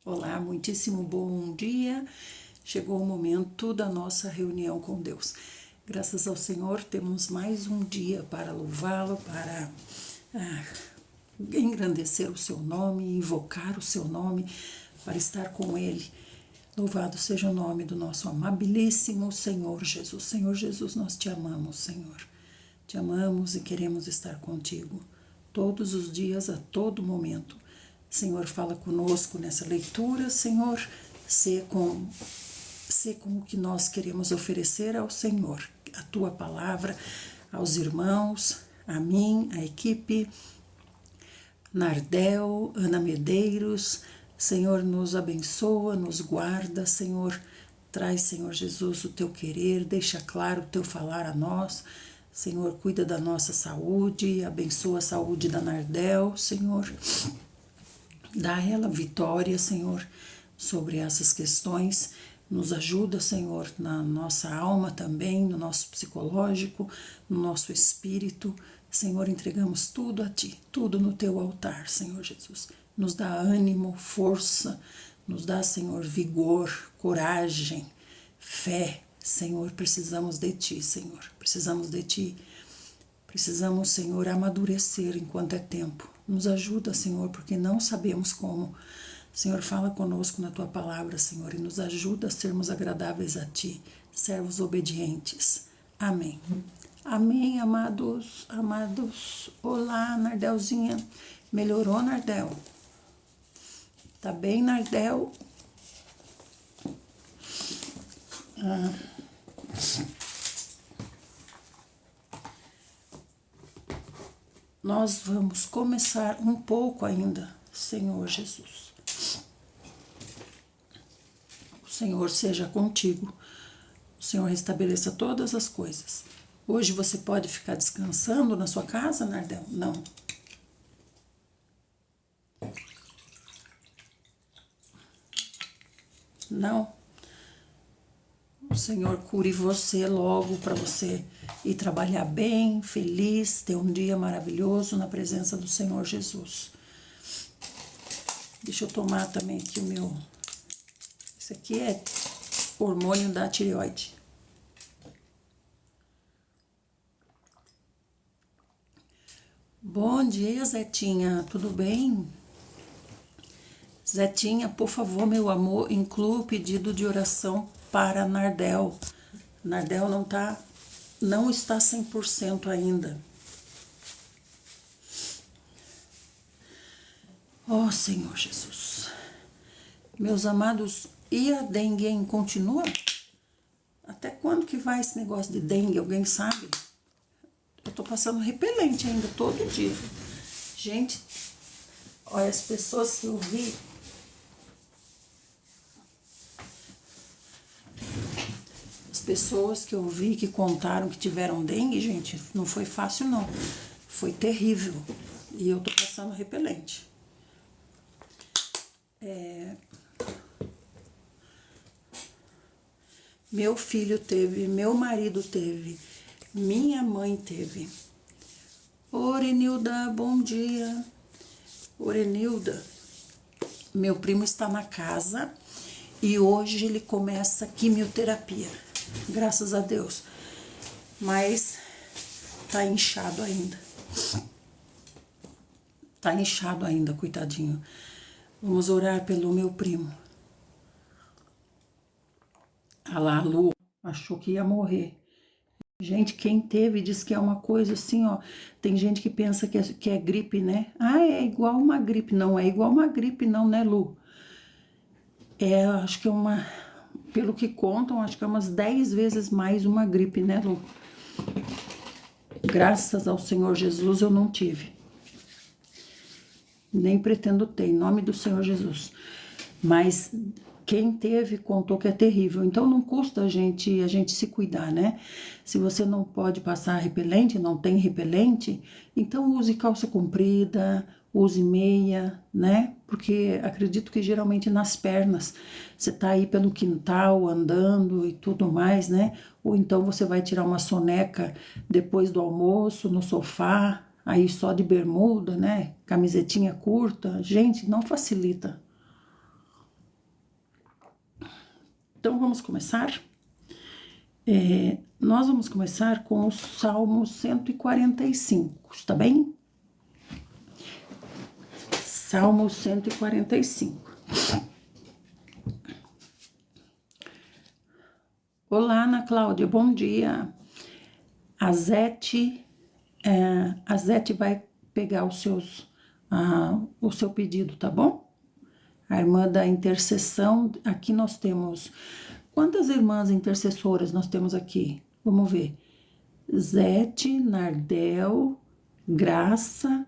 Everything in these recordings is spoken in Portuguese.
Olá, muitíssimo bom dia. Chegou o momento da nossa reunião com Deus. Graças ao Senhor, temos mais um dia para louvá-lo, para engrandecer o seu nome, invocar o seu nome, para estar com Ele. Louvado seja o nome do nosso amabilíssimo Senhor Jesus. Senhor Jesus, nós te amamos, Senhor. Te amamos e queremos estar contigo todos os dias, a todo momento. Senhor, fala conosco nessa leitura, Senhor, sê com o que nós queremos oferecer ao Senhor, a tua palavra, aos irmãos, a mim, a equipe, Nardel, Ana Medeiros. Senhor, nos abençoa, nos guarda, Senhor, traz, Senhor Jesus, o teu querer, deixa claro o teu falar a nós. Senhor, cuida da nossa saúde, abençoa a saúde da Nardel, Senhor. Dá a ela vitória, Senhor, sobre essas questões. Nos ajuda, Senhor, na nossa alma também, no nosso psicológico, no nosso espírito. Senhor, entregamos tudo a Ti, tudo no Teu altar, Senhor Jesus. Nos dá ânimo, força, nos dá, Senhor, vigor, coragem, fé. Senhor, precisamos de Ti, Senhor. Precisamos de Ti. Precisamos, Senhor, amadurecer enquanto é tempo. Nos ajuda, Senhor, porque não sabemos como. Senhor, fala conosco na Tua palavra, Senhor, e nos ajuda a sermos agradáveis a Ti, servos obedientes. Amém. Amém, amados, amados. Olá, Nardelzinha. Melhorou, Nardel? Tá bem, Nardel? Nós vamos começar um pouco ainda, Senhor Jesus. O Senhor seja contigo. O Senhor restabeleça todas as coisas. Hoje você pode ficar descansando na sua casa, Nardel? Não. Não. O Senhor cure você logo para você ir trabalhar bem, feliz, ter um dia maravilhoso na presença do Senhor Jesus. Deixa eu tomar também aqui o meu... Esse aqui é hormônio da tireoide. Bom dia, Zetinha. Tudo bem? Zetinha, por favor, meu amor, inclua o pedido de oração para Nardel. Nardel não está 100% ainda. Oh, Senhor Jesus. Meus amados, e a dengue, hein? Continua? Até quando que vai esse negócio de dengue? Alguém sabe? Eu tô passando repelente ainda, todo dia. Gente, olha, as pessoas que eu vi... Pessoas que eu vi que contaram que tiveram dengue, gente, não foi fácil não, foi terrível, e eu tô passando repelente. Meu filho teve, meu marido teve, minha mãe teve. Orenilda, bom dia. Orenilda, meu primo está na casa e hoje ele começa quimioterapia. Graças a Deus. Mas tá inchado ainda. Tá inchado ainda, coitadinho. Vamos orar pelo meu primo. Ah lá, a Lu achou que ia morrer. Gente, quem teve diz que é uma coisa assim, ó. Tem gente que pensa que é gripe, né? Ah, é igual uma gripe. Não é igual uma gripe, não, né, Lu? É, acho que é uma... Pelo que contam, acho que é umas 10 vezes mais uma gripe, né, Lu? Graças ao Senhor Jesus eu não tive. Nem pretendo ter, em nome do Senhor Jesus. Mas quem teve contou que é terrível. Então não custa a gente se cuidar, né? Se você não pode passar repelente, não tem repelente, então use calça comprida, use meia, né? Porque acredito que geralmente nas pernas, você tá aí pelo quintal andando e tudo mais, né? Ou então você vai tirar uma soneca depois do almoço no sofá, aí só de bermuda, né? Camisetinha curta. Gente, não facilita. Então vamos começar? Nós vamos começar com o Salmo 145, está bem? Salmo 145. Olá, Ana Cláudia, bom dia. A Zete vai pegar o seu pedido, tá bom? A irmã da intercessão, aqui nós temos... Quantas irmãs intercessoras nós temos aqui? Vamos ver. Zete, Nardel, Graça,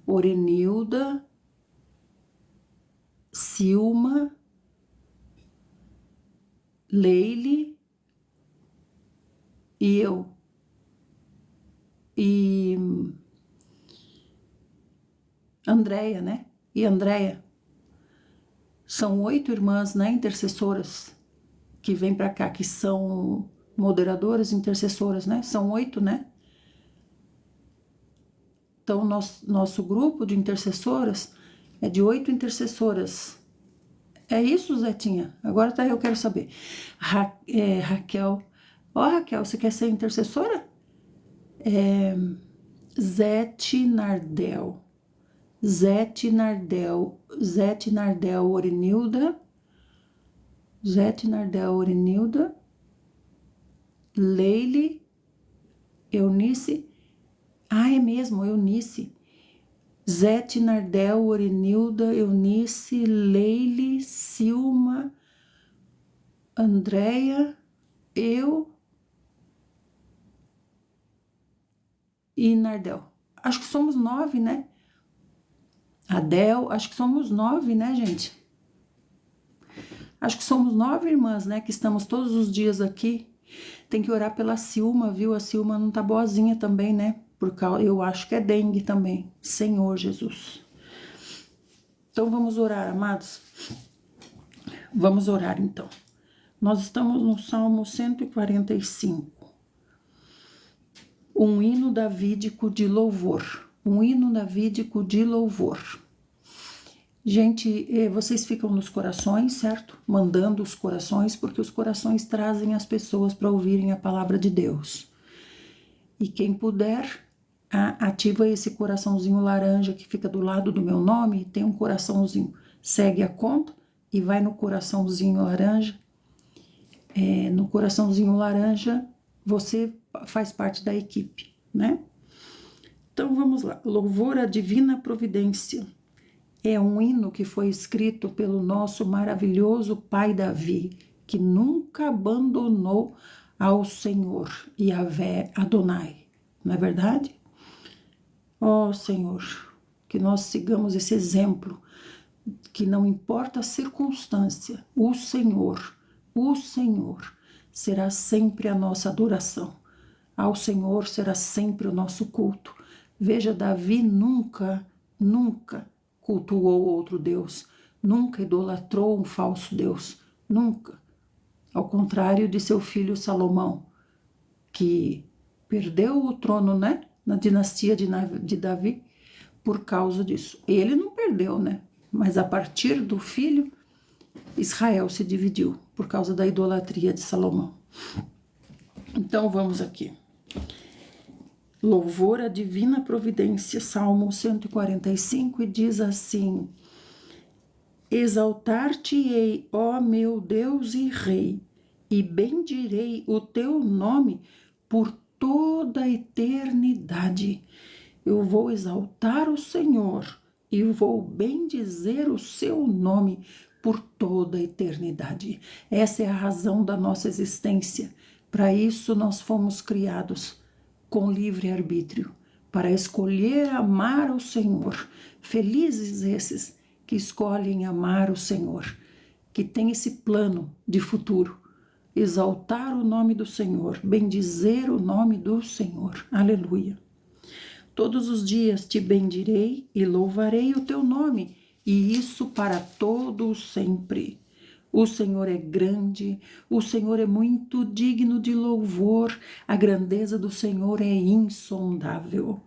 Orenilda, Silma, Leile e eu. E Andréia, né? E Andréia. São 8 irmãs, né, intercessoras que vêm para cá, que são moderadoras, intercessoras, né? São 8, né? Então, nosso grupo de intercessoras é de 8 intercessoras. É isso, Zetinha? Agora tá, eu quero saber. Raquel. Raquel, você quer ser intercessora? Zete Nardel, Orenilda, Leile, Eunice, é mesmo, Eunice, Zete, Nardel, Orenilda, Eunice, Leile, Silma, Andréia, eu e Nardel. Acho que somos 9, né? Adel, acho que somos 9, né, gente? Acho que somos 9 irmãs, né, que estamos todos os dias aqui. Tem que orar pela Silma, viu? A Silma não tá boazinha também, né? Eu acho que é dengue também. Senhor Jesus. Então vamos orar, amados. Vamos orar, então. Nós estamos no Salmo 145. Um hino davídico de louvor. Um hino davídico de louvor. Gente, vocês ficam nos corações, certo? Mandando os corações, porque os corações trazem as pessoas para ouvirem a palavra de Deus. E quem puder, ativa esse coraçãozinho laranja que fica do lado do meu nome, tem um coraçãozinho. Segue a conta e vai no coraçãozinho laranja. No coraçãozinho laranja, você faz parte da equipe, né? Então vamos lá. Louvor à divina providência. É um hino que foi escrito pelo nosso maravilhoso pai Davi, que nunca abandonou ao Senhor, Yahvé Adonai. Não é verdade? Ó Senhor, que nós sigamos esse exemplo, que não importa a circunstância, o Senhor será sempre a nossa adoração. Ao Senhor será sempre o nosso culto. Veja, Davi nunca cultuou outro Deus, nunca idolatrou um falso Deus, nunca. Ao contrário de seu filho Salomão, que perdeu o trono, né, na dinastia de Davi por causa disso. Ele não perdeu, né, mas a partir do filho, Israel se dividiu por causa da idolatria de Salomão. Então vamos aqui. Louvor à divina providência, Salmo 145, e diz assim: Exaltar-te-ei, ó meu Deus e Rei, e bendirei o teu nome por toda a eternidade. Eu vou exaltar o Senhor e vou bendizer o seu nome por toda a eternidade. Essa é a razão da nossa existência. Para isso nós fomos criados com livre arbítrio, para escolher amar o Senhor. Felizes esses que escolhem amar o Senhor, que tem esse plano de futuro, exaltar o nome do Senhor, bendizer o nome do Senhor. Aleluia. Todos os dias te bendirei e louvarei o teu nome, e isso para todo sempre. O Senhor é grande, o Senhor é muito digno de louvor, a grandeza do Senhor é insondável.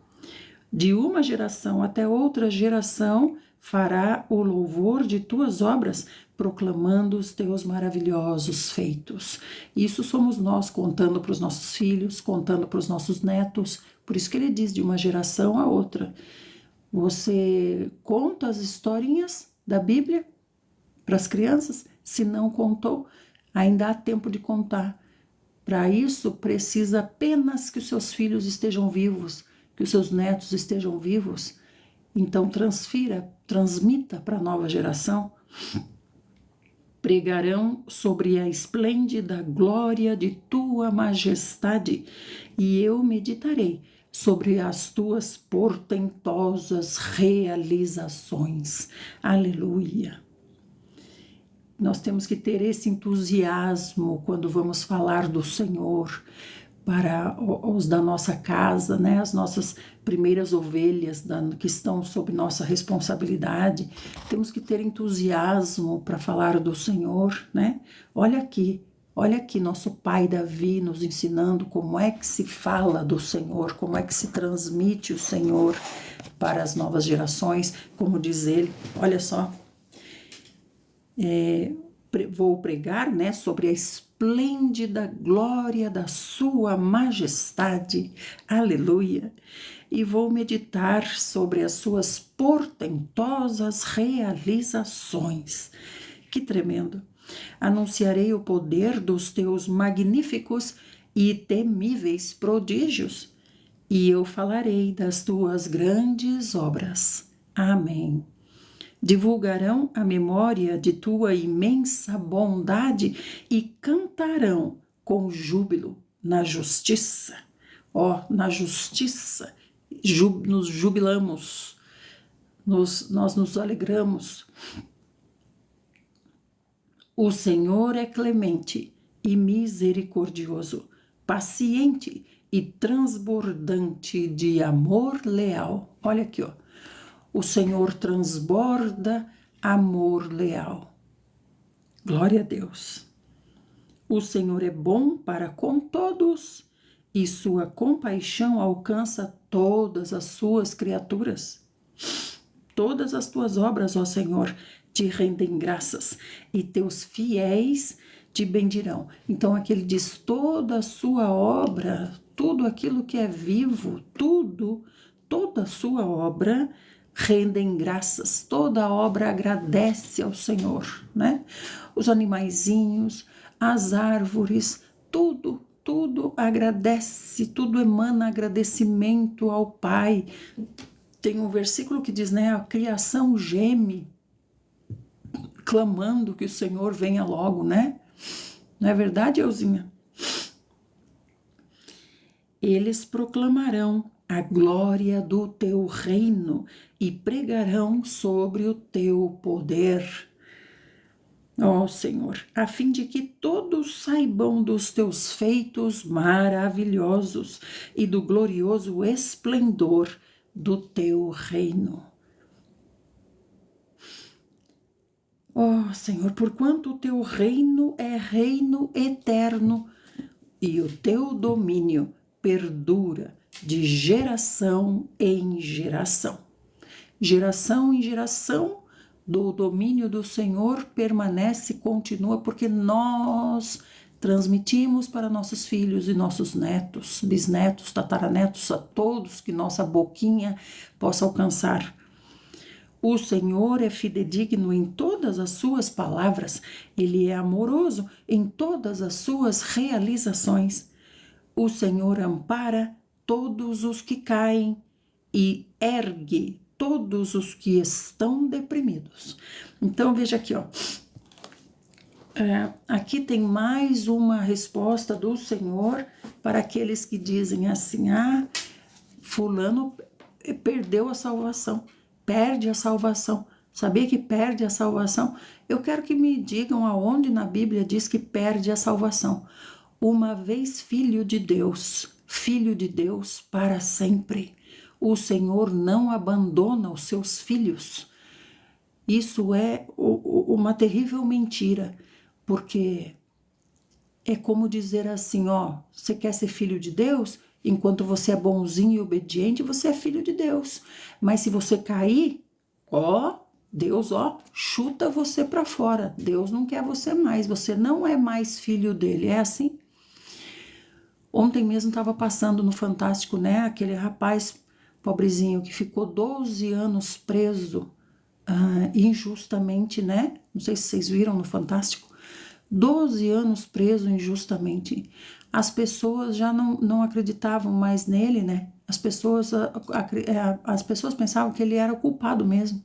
De uma geração até outra geração, fará o louvor de tuas obras, proclamando os teus maravilhosos feitos. Isso somos nós contando para os nossos filhos, contando para os nossos netos. Por isso que ele diz de uma geração a outra. Você conta as historinhas da Bíblia para as crianças? Se não contou, ainda há tempo de contar. Para isso, precisa apenas que os seus filhos estejam vivos, que os seus netos estejam vivos. Então, transmita para a nova geração. Pregarão sobre a esplêndida glória de tua majestade, e eu meditarei sobre as tuas portentosas realizações. Aleluia! Nós temos que ter esse entusiasmo quando vamos falar do Senhor para os da nossa casa, né? As nossas primeiras ovelhas que estão sob nossa responsabilidade. Temos que ter entusiasmo para falar do Senhor, né? Olha aqui nosso pai Davi nos ensinando como é que se fala do Senhor, como é que se transmite o Senhor para as novas gerações, como diz ele, olha só. Vou pregar, né, sobre a esplêndida glória da sua majestade, aleluia, e vou meditar sobre as suas portentosas realizações. Que tremendo! Anunciarei o poder dos teus magníficos e temíveis prodígios, e eu falarei das tuas grandes obras. Amém. Divulgarão a memória de tua imensa bondade e cantarão com júbilo na justiça. Na justiça nos jubilamos, nós nos alegramos. O Senhor é clemente e misericordioso, paciente e transbordante de amor leal. Olha aqui, ó. O Senhor transborda amor leal. Glória a Deus. O Senhor é bom para com todos e sua compaixão alcança todas as suas criaturas. Todas as tuas obras, ó Senhor, te rendem graças e teus fiéis te bendirão. Então aqui ele diz toda a sua obra, tudo aquilo que é vivo, toda a sua obra rendem graças, toda a obra agradece ao Senhor, né? Os animaizinhos, as árvores, tudo agradece, tudo emana agradecimento ao Pai. Tem um versículo que diz, né, a criação geme, clamando que o Senhor venha logo, né? Não é verdade, Elzinha? Eles proclamarão a glória do teu reino e pregarão sobre o teu poder. Ó Senhor, a fim de que todos saibam dos teus feitos maravilhosos e do glorioso esplendor do teu reino. Ó Senhor, porquanto o teu reino é reino eterno e o teu domínio perdura de geração em geração. Geração em geração, do domínio do Senhor permanece, continua, porque nós transmitimos para nossos filhos e nossos netos, bisnetos, tataranetos, a todos que nossa boquinha possa alcançar. O Senhor é fidedigno em todas as suas palavras, Ele é amoroso em todas as suas realizações. O Senhor ampara todos os que caem e ergue todos os que estão deprimidos. Então, veja aqui, ó. Aqui tem mais uma resposta do Senhor para aqueles que dizem assim, fulano perdeu a salvação, perde a salvação. Sabia que perde a salvação? Eu quero que me digam aonde na Bíblia diz que perde a salvação. Uma vez filho de Deus para sempre. O Senhor não abandona os seus filhos. Isso é uma terrível mentira, porque é como dizer assim, você quer ser filho de Deus? Enquanto você é bonzinho e obediente, você é filho de Deus. Mas se você cair, Deus, chuta você para fora. Deus não quer você mais. Você não é mais filho dele. É assim? Ontem mesmo estava passando no Fantástico, né? Aquele rapaz pobrezinho que ficou 12 anos preso injustamente, né? Não sei se vocês viram no Fantástico. 12 anos preso injustamente. As pessoas já não acreditavam mais nele, né? As pessoas pensavam que ele era o culpado mesmo.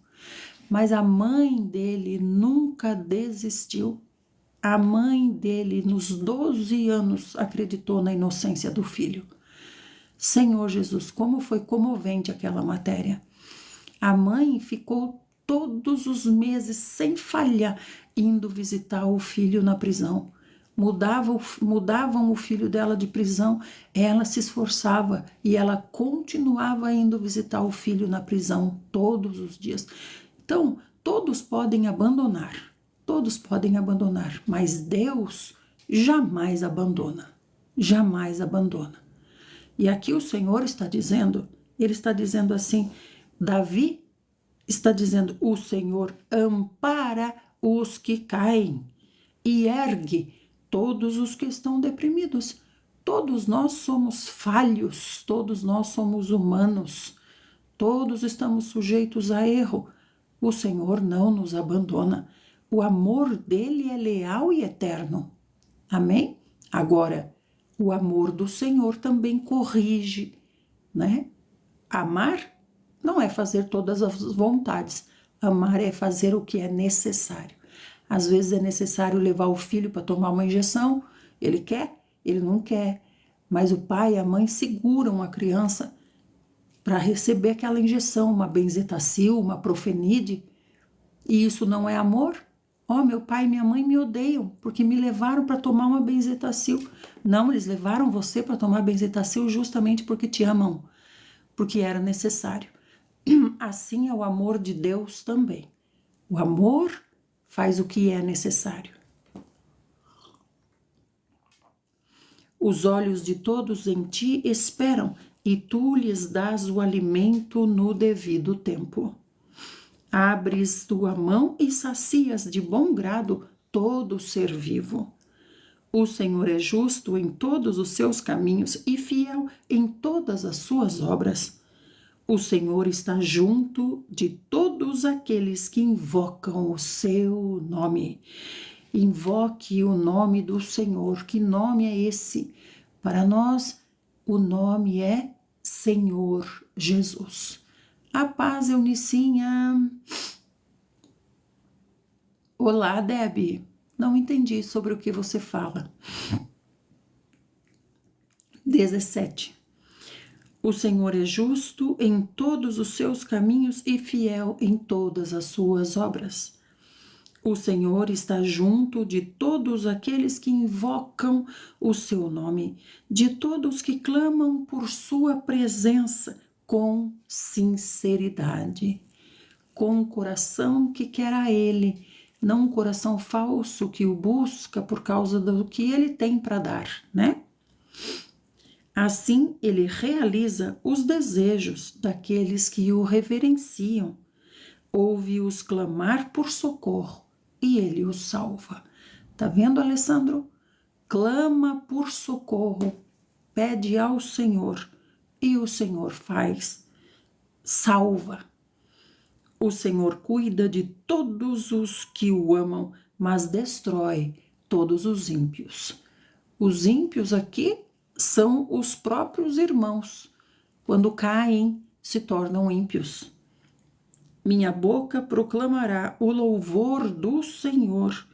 Mas a mãe dele nunca desistiu. A mãe dele, nos 12 anos, acreditou na inocência do filho. Senhor Jesus, como foi comovente aquela matéria. A mãe ficou todos os meses, sem falhar, indo visitar o filho na prisão. Mudavam o filho dela de prisão, ela se esforçava e ela continuava indo visitar o filho na prisão todos os dias. Então, todos podem abandonar, mas Deus jamais abandona, jamais abandona. E aqui o Senhor está dizendo, ele está dizendo assim, Davi está dizendo, o Senhor ampara os que caem e ergue todos os que estão deprimidos. Todos nós somos falhos, todos nós somos humanos, todos estamos sujeitos a erro. O Senhor não nos abandona. O amor dele é leal e eterno. Amém? Agora, o amor do Senhor também corrige, né? Amar não é fazer todas as vontades. Amar é fazer o que é necessário. Às vezes é necessário levar o filho para tomar uma injeção. Ele quer? Ele não quer. Mas o pai e a mãe seguram a criança para receber aquela injeção, uma benzetacil, uma profenide. E isso não é amor? Meu pai e minha mãe me odeiam porque me levaram para tomar uma benzetacil. Não, eles levaram você para tomar benzetacil justamente porque te amam, porque era necessário. Assim é o amor de Deus também. O amor faz o que é necessário. Os olhos de todos em ti esperam, e tu lhes dás o alimento no devido tempo. Abres tua mão e sacias de bom grado todo ser vivo. O Senhor é justo em todos os seus caminhos e fiel em todas as suas obras. O Senhor está junto de todos aqueles que invocam o seu nome. Invoque o nome do Senhor. Que nome é esse? Para nós, o nome é Senhor Jesus. A paz, Eunicinha. Olá, Debbie. Não entendi sobre o que você fala. 17. O Senhor é justo em todos os seus caminhos e fiel em todas as suas obras. O Senhor está junto de todos aqueles que invocam o seu nome, de todos que clamam por sua presença com sinceridade, com um coração que quer a Ele, não um coração falso que o busca por causa do que Ele tem para dar, né? Assim, Ele realiza os desejos daqueles que o reverenciam, ouve-os clamar por socorro e Ele os salva. Tá vendo, Alessandro? Clama por socorro, pede ao Senhor e o Senhor salva. O Senhor cuida de todos os que o amam, mas destrói todos os ímpios. Os ímpios aqui são os próprios irmãos. Quando caem, se tornam ímpios. Minha boca proclamará o louvor do Senhor,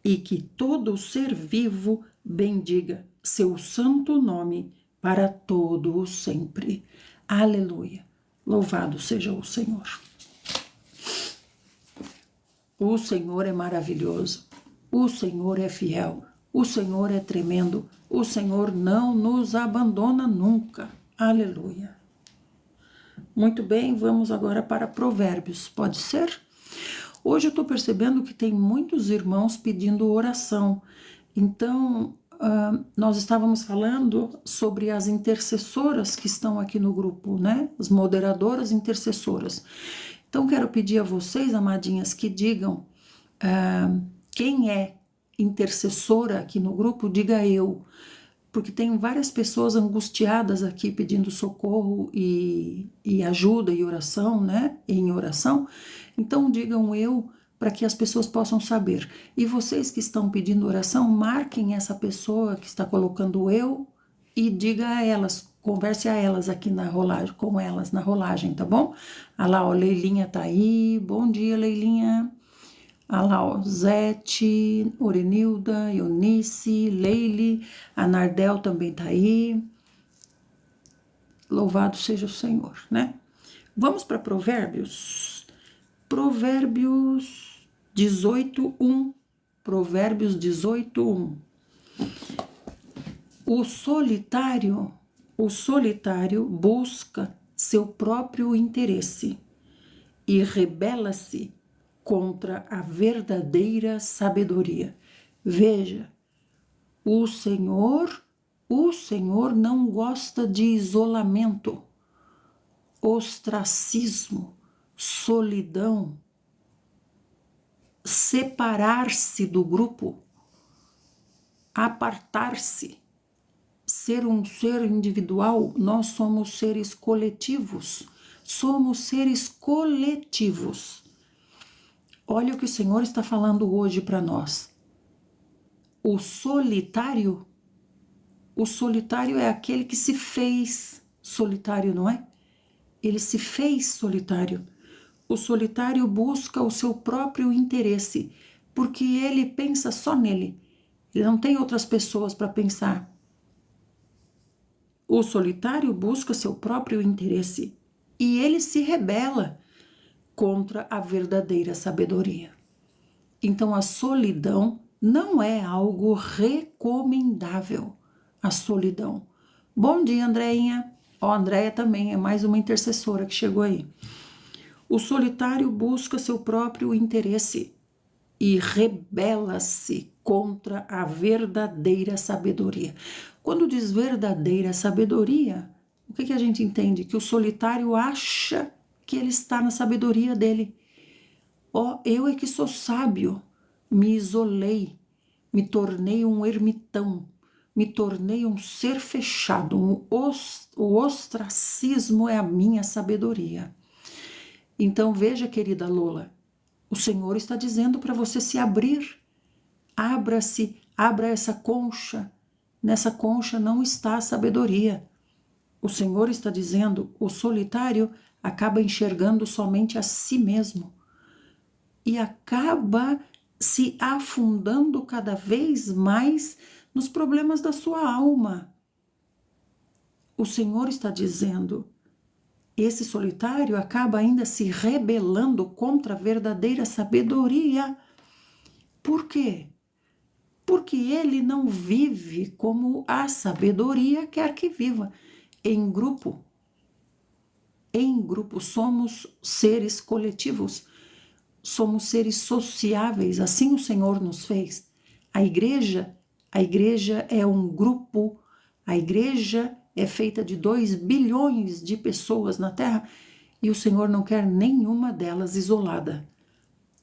e que todo ser vivo bendiga seu santo nome para todo o sempre. Aleluia. Louvado seja o Senhor. O Senhor é maravilhoso. O Senhor é fiel. O Senhor é tremendo. O Senhor não nos abandona nunca. Aleluia. Muito bem, vamos agora para Provérbios, pode ser? Hoje eu estou percebendo que tem muitos irmãos pedindo oração. Então, nós estávamos falando sobre as intercessoras que estão aqui no grupo, né? As moderadoras intercessoras. Então, quero pedir a vocês, amadinhas, que digam quem é intercessora aqui no grupo, diga eu, porque tem várias pessoas angustiadas aqui pedindo socorro e ajuda e oração, né? Em oração. Então, digam eu, para que as pessoas possam saber. E vocês que estão pedindo oração, marquem essa pessoa que está colocando eu e diga a elas, converse a elas aqui na rolagem, com elas na rolagem, tá bom? Ah lá, ó, Leilinha tá aí. Bom dia, Leilinha. Ah lá, ó, Zete, Orenilda, Eunice, Leile, a Nardel também tá aí. Louvado seja o Senhor, né? Vamos para Provérbios. Provérbios 18:1. Provérbios 18:1. O solitário busca seu próprio interesse e rebela-se contra a verdadeira sabedoria. Veja, o Senhor não gosta de isolamento, ostracismo, solidão, separar-se do grupo, apartar-se, ser um ser individual. Nós somos seres coletivos. Somos seres coletivos. Olha o que o Senhor está falando hoje para nós. O solitário é aquele que se fez solitário, não é? Ele se fez solitário. O solitário busca o seu próprio interesse, porque ele pensa só nele. Ele não tem outras pessoas para pensar. O solitário busca seu próprio interesse e ele se rebela contra a verdadeira sabedoria. Então, a solidão não é algo recomendável. A solidão. Bom dia, Andréinha. Ó, Andréia também é mais uma intercessora que chegou aí. O solitário busca seu próprio interesse e rebela-se contra a verdadeira sabedoria. Quando diz verdadeira sabedoria, o que a gente entende? Que o solitário acha que ele está na sabedoria dele. Ó, eu é que sou sábio, me isolei, me tornei um ermitão, me tornei um ser fechado, o ostracismo é a minha sabedoria. Então veja, querida Lola, o Senhor está dizendo para você se abrir. Abra-se, abra essa concha. Nessa concha não está a sabedoria. O Senhor está dizendo, o solitário acaba enxergando somente a si mesmo e acaba se afundando cada vez mais nos problemas da sua alma. O Senhor está dizendo, esse solitário acaba ainda se rebelando contra a verdadeira sabedoria. Por quê? Porque ele não vive como a sabedoria quer que viva. Em grupo, somos seres coletivos, somos seres sociáveis, assim o Senhor nos fez. A igreja é um grupo, a igreja é feita de 2 bilhões de pessoas na Terra e o Senhor não quer nenhuma delas isolada.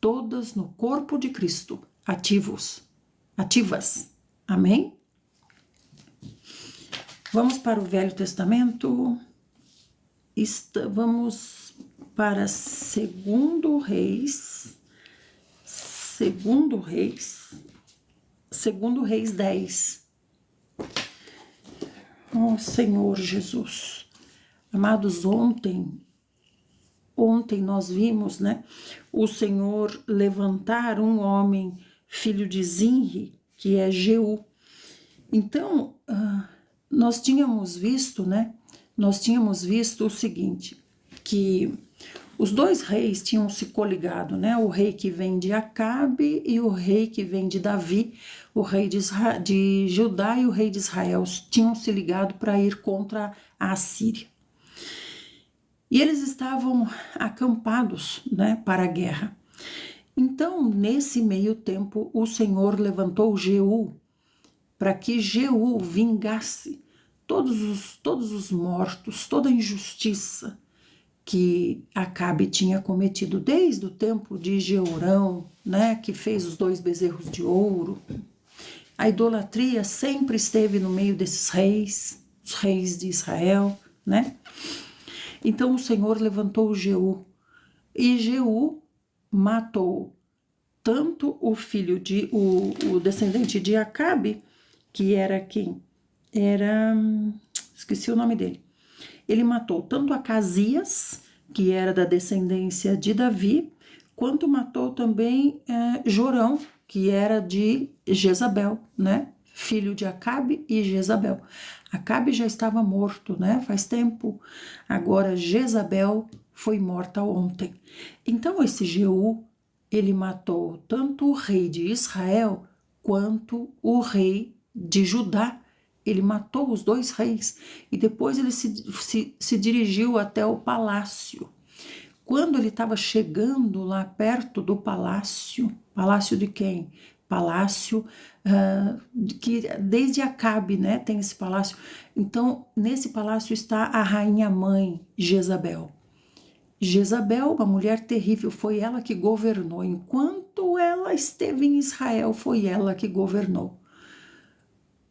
Todas no corpo de Cristo, ativas. Amém? Vamos para o Velho Testamento. Vamos para Segundo Reis 10. Oh, Senhor Jesus. Amados, ontem nós vimos, né, o Senhor levantar um homem, filho de Zinri, que é Jeú. Então, nós tínhamos visto, né, o seguinte, que os 2 reis tinham se coligado, né, o rei que vem de Acabe e o rei que vem de Davi, o rei de Judá e o rei de Israel tinham se ligado para ir contra a Assíria. E eles estavam acampados, né, para a guerra. Então, nesse meio tempo, o Senhor levantou Jeú para que Jeú vingasse todos os mortos, toda a injustiça que Acabe tinha cometido desde o tempo de Jeorão, né, que fez os 2 bezerros de ouro. A idolatria sempre esteve no meio desses reis, os reis de Israel, né? Então o Senhor levantou Jeú, e Jeú matou tanto o filho de o descendente de Acabe, que era quem? Era, esqueci o nome dele. Ele matou tanto Acasias, que era da descendência de Davi, quanto matou também Jorão, que era de Jezabel, né? Filho de Acabe e Jezabel. Acabe já estava morto, né? Faz tempo. Agora Jezabel foi morta ontem. Então esse Jeú, ele matou tanto o rei de Israel quanto o rei de Judá. Ele matou os 2 reis e depois ele se dirigiu até o palácio. Quando ele estava chegando lá perto do palácio, palácio de quem? Palácio que desde Acabe, né, tem esse palácio. Então, nesse palácio está a rainha mãe Jezabel. Jezabel, uma mulher terrível, foi ela que governou. Enquanto ela esteve em Israel, foi ela que governou.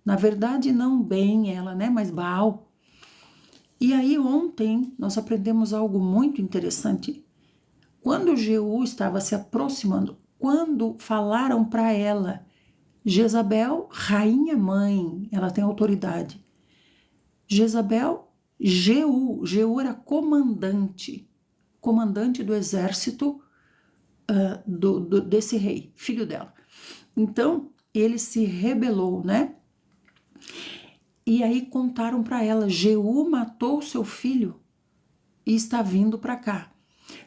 Na verdade, não bem ela, né, mas Baal. E aí ontem nós aprendemos algo muito interessante. Quando Jeú estava se aproximando, quando falaram para ela, Jezabel, rainha mãe, ela tem autoridade. Jezabel, Jeú era comandante do exército desse rei, filho dela. Então, ele se rebelou, né? E aí contaram para ela, Jeú matou seu filho e está vindo para cá.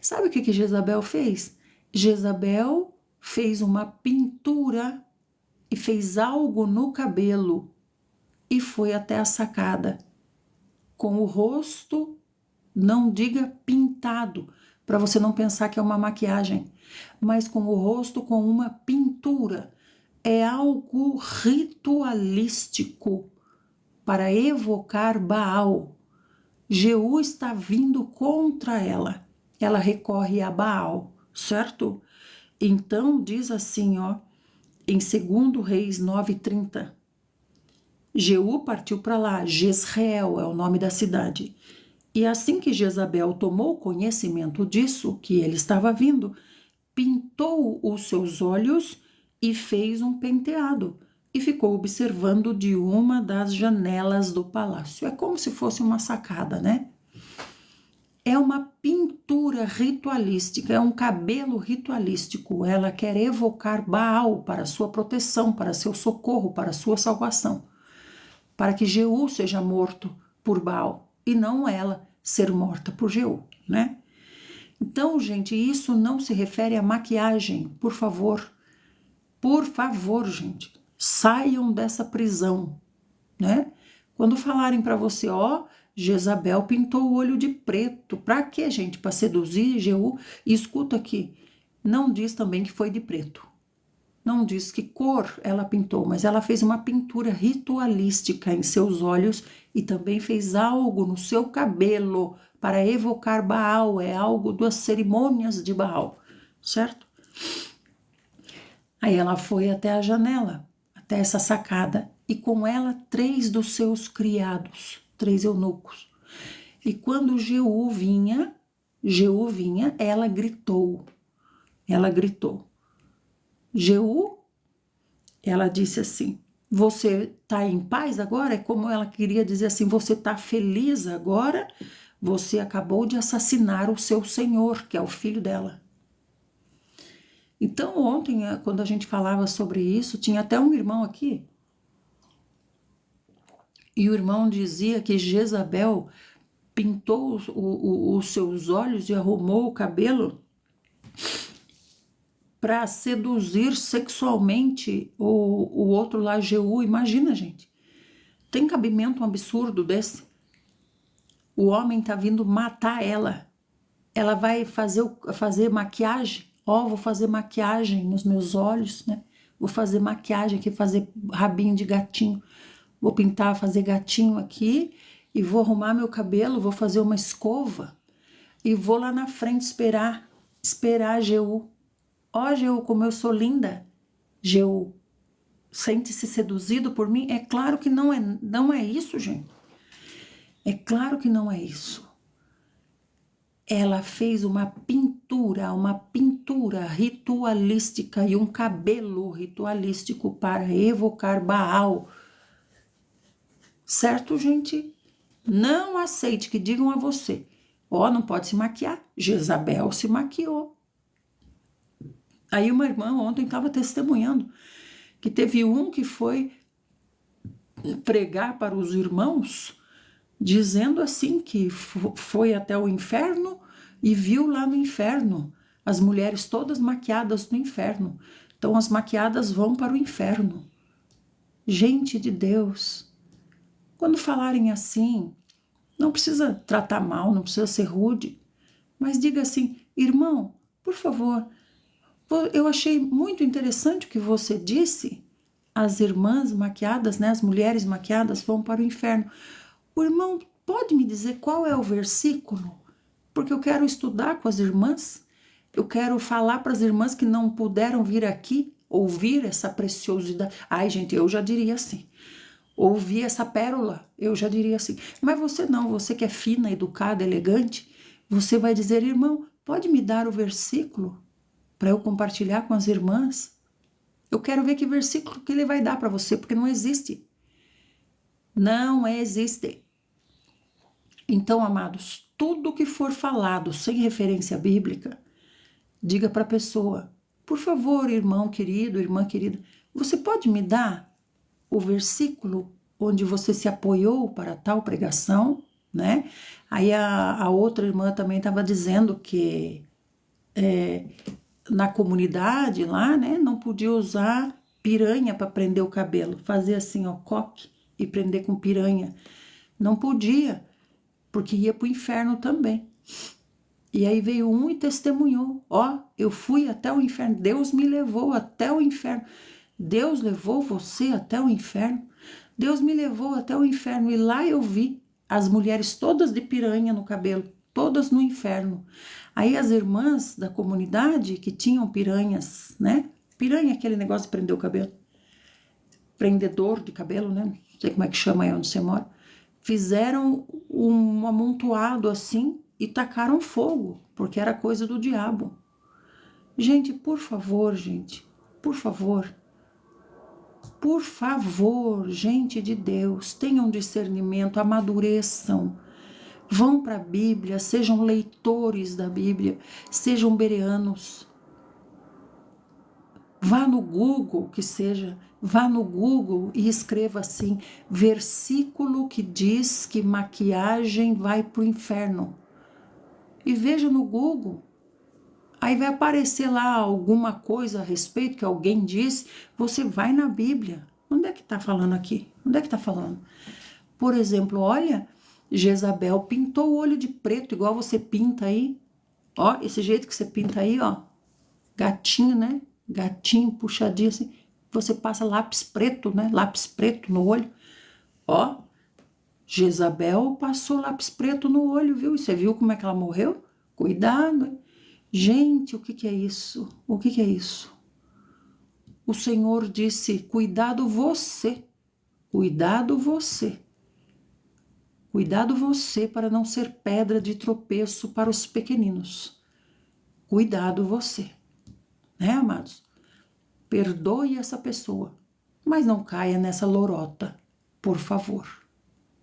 Sabe o que Jezabel fez? Jezabel fez uma pintura e fez algo no cabelo e foi até a sacada com o rosto, não diga pintado, para você não pensar que é uma maquiagem, mas com o rosto com uma pintura. É algo ritualístico para evocar Baal. Jeú está vindo contra ela. Ela recorre a Baal, certo? Então diz assim, ó, em 2 Reis 9:30. Jeú partiu para lá, Jezreel é o nome da cidade. E assim que Jezabel tomou conhecimento disso, que ele estava vindo, pintou os seus olhos e fez um penteado e ficou observando de uma das janelas do palácio. É como se fosse uma sacada, né? É uma pintura ritualística, é um cabelo ritualístico. Ela quer evocar Baal para sua proteção, para seu socorro, para sua salvação. Para que Jeú seja morto por Baal e não ela ser morta por Jeú, né? Então, gente, isso não se refere à maquiagem, por favor. Por favor, gente, saiam dessa prisão, né? Quando falarem para você, ó, Jezabel pintou o olho de preto. Para quê, gente? Para seduzir Jeú? E escuta aqui, não diz também que foi de preto. Não diz que cor ela pintou, mas ela fez uma pintura ritualística em seus olhos e também fez algo no seu cabelo para evocar Baal, é algo das cerimônias de Baal, certo? Aí ela foi até a janela, até essa sacada, e com ela 3 dos seus criados, 3 eunucos. E quando Jeú vinha, ela gritou. Jeú, ela disse assim, você está em paz agora? É como ela queria dizer assim, você está feliz agora? Você acabou de assassinar o seu senhor, que é o filho dela. Então ontem, quando a gente falava sobre isso, tinha até um irmão aqui, e o irmão dizia que Jezabel pintou os seus olhos e arrumou o cabelo para seduzir sexualmente o outro lá, Jeú. Imagina, gente. Tem cabimento um absurdo desse? O homem tá vindo matar ela. Ela vai fazer maquiagem. Ó, vou fazer maquiagem nos meus olhos, né? Vou fazer maquiagem aqui, fazer rabinho de gatinho. Vou pintar, fazer gatinho aqui e vou arrumar meu cabelo, vou fazer uma escova. e vou lá na frente esperar Jeú. Ó, Jeú, como eu sou linda. Jeú, sente-se seduzido por mim? É claro que não é isso, gente. É claro que não é isso. Ela fez uma pintura ritualística e um cabelo ritualístico para evocar Baal. Certo, gente? Não aceite que digam a você, ó, não pode se maquiar. Jezabel se maquiou. Aí uma irmã ontem estava testemunhando que teve um que foi pregar para os irmãos, dizendo assim que foi até o inferno e viu lá no inferno as mulheres todas maquiadas no inferno. Então as maquiadas vão para o inferno. Gente de Deus, quando falarem assim, não precisa tratar mal, não precisa ser rude, mas diga assim, irmão, por favor, eu achei muito interessante o que você disse. As irmãs maquiadas, né, as mulheres maquiadas vão para o inferno. O irmão pode me dizer qual é o versículo? Porque eu quero estudar com as irmãs. Eu quero falar para as irmãs que não puderam vir aqui ouvir essa preciosidade. Ai, gente, eu já diria assim. Ouvir essa pérola, eu já diria assim. Mas você não, você que é fina, educada, elegante, você vai dizer, irmão, pode me dar o versículo para eu compartilhar com as irmãs? Eu quero ver que versículo que ele vai dar para você, porque não existe. Não existe. Então, amados, tudo que for falado sem referência bíblica, diga para a pessoa, por favor, irmão querido, irmã querida, você pode me dar o versículo onde você se apoiou para tal pregação, né? Aí a outra irmã também estava dizendo que na comunidade lá, né, não podia usar piranha para prender o cabelo, fazer assim, ó, coque e prender com piranha. Não podia, porque ia para o inferno também. E aí veio um e testemunhou, ó, eu fui até o inferno, Deus me levou até o inferno. Deus levou você até o inferno? Deus me levou até o inferno e lá eu vi as mulheres todas de piranha no cabelo, todas no inferno. Aí as irmãs da comunidade que tinham piranhas, né? Piranha é aquele negócio de prender o cabelo. Prendedor de cabelo, né? Não sei como é que chama aí onde você mora. Fizeram um amontoado assim e tacaram fogo, porque era coisa do diabo. Gente, por favor, por favor, gente de Deus, tenham discernimento, amadureçam, vão para a Bíblia, sejam leitores da Bíblia, sejam bereanos. Vá no Google, vá no Google e escreva assim, versículo que diz que maquiagem vai para o inferno. E veja no Google. Aí vai aparecer lá alguma coisa a respeito que alguém disse, você vai na Bíblia. Onde é que está falando aqui? Onde é que está falando? Por exemplo, olha, Jezabel pintou o olho de preto, igual você pinta aí. Ó, esse jeito que você pinta aí, ó. Gatinho, né? Gatinho, puxadinho assim. Você passa lápis preto, né? Lápis preto no olho. Ó, Jezabel passou lápis preto no olho, viu? E você viu como é que ela morreu? Cuidado, hein? Gente, o que é isso? O que é isso? O Senhor disse, cuidado você para não ser pedra de tropeço para os pequeninos. Cuidado você, né, amados? Perdoe essa pessoa, mas não caia nessa lorota, por favor,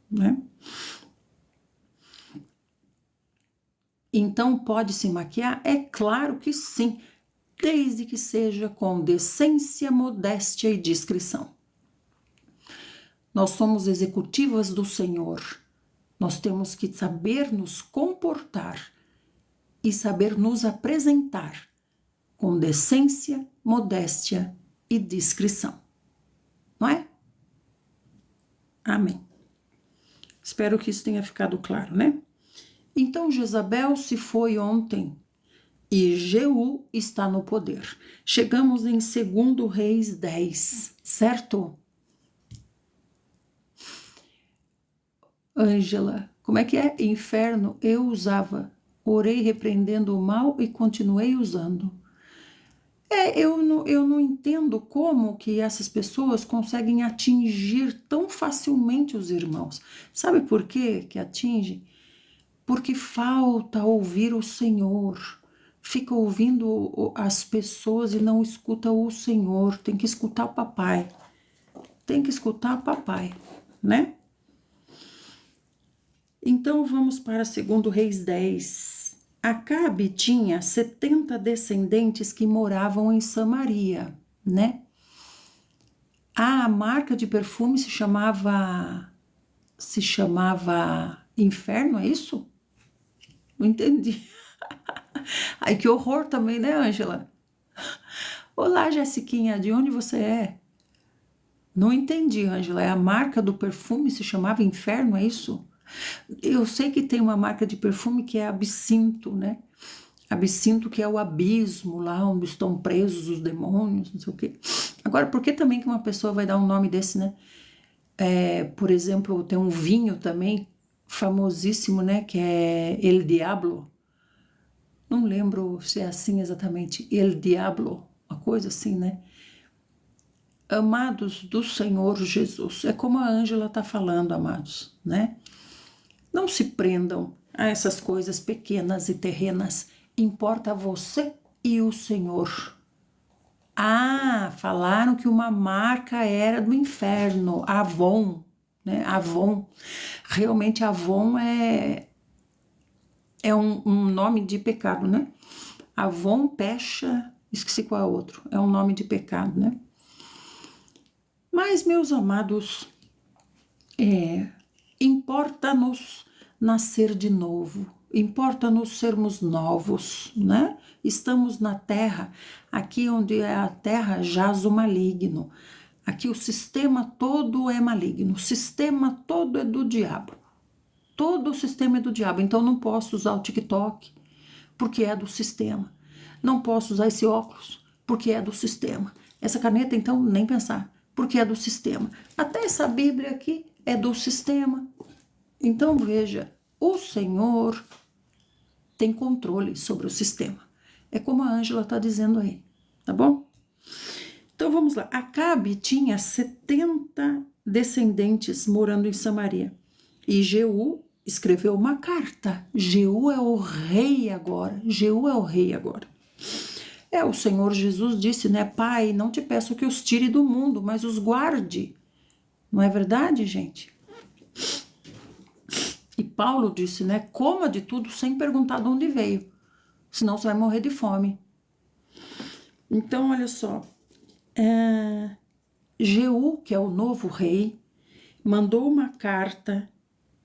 né? Então, pode se maquiar? É claro que sim, desde que seja com decência, modéstia e discrição. Nós somos executivas do Senhor. Nós temos que saber nos comportar e saber nos apresentar com decência, modéstia e discrição. Não é? Amém. Espero que isso tenha ficado claro, né? Então Jezabel se foi ontem e Jeú está no poder. Chegamos em 2 Reis 10, certo? Ângela, como é que é? Inferno, eu usava Orei repreendendo o mal e continuei usando. Eu não entendo como que essas pessoas conseguem atingir tão facilmente os irmãos. Sabe por quê que atinge? Porque falta ouvir o Senhor. Fica ouvindo as pessoas e não escuta o Senhor. Tem que escutar o papai. Tem que escutar o papai, né? Então vamos para 2 Reis 10. Acabe tinha 70 descendentes que moravam em Samaria, né? A marca de perfume se chamava Inferno, é isso? Não entendi. Ai, que horror também, né, Ângela? Olá, Jessiquinha, de onde você é? Não entendi, Ângela. É a marca do perfume se chamava Inferno, é isso? Eu sei que tem uma marca de perfume que é absinto, né? Absinto, que é o abismo lá onde estão presos os demônios, não sei o quê. Agora, por que também que uma pessoa vai dar um nome desse, né? Por exemplo, tem um vinho também famosíssimo, né? Que é El Diablo. Não lembro se é assim exatamente. El Diablo, uma coisa assim, né? Amados do Senhor Jesus. É como a Ângela está falando, amados, né? Não se prendam a essas coisas pequenas e terrenas. Importa você e o Senhor. Ah, falaram que uma marca era do inferno, Avon, né? Avon. Realmente Avon é um nome de pecado, né? Avon, Pecha, esqueci qual é o outro. É um nome de pecado, né? Mas, meus amados, importa-nos nascer de novo, importa-nos sermos novos, né? Estamos na terra, aqui onde é a terra jaz o maligno. Aqui o sistema todo é maligno, o sistema todo é do diabo. Todo o sistema é do diabo, então não posso usar o TikTok, porque é do sistema. Não posso usar esse óculos, porque é do sistema. Essa caneta, então, nem pensar, porque é do sistema. Até essa Bíblia aqui é do sistema. Então, veja, o Senhor tem controle sobre o sistema. É como a Ângela está dizendo aí, tá bom? Então, vamos lá. Acabe tinha 70 descendentes morando em Samaria. E Jeú escreveu uma carta. Jeú é o rei agora. Jeú é o rei agora. O Senhor Jesus disse, né? Pai, não te peço que os tire do mundo, mas os guarde. Não é verdade, gente? E Paulo disse, né? Coma de tudo sem perguntar de onde veio. Senão você vai morrer de fome. Então, olha só. Jeú, que é o novo rei, mandou uma carta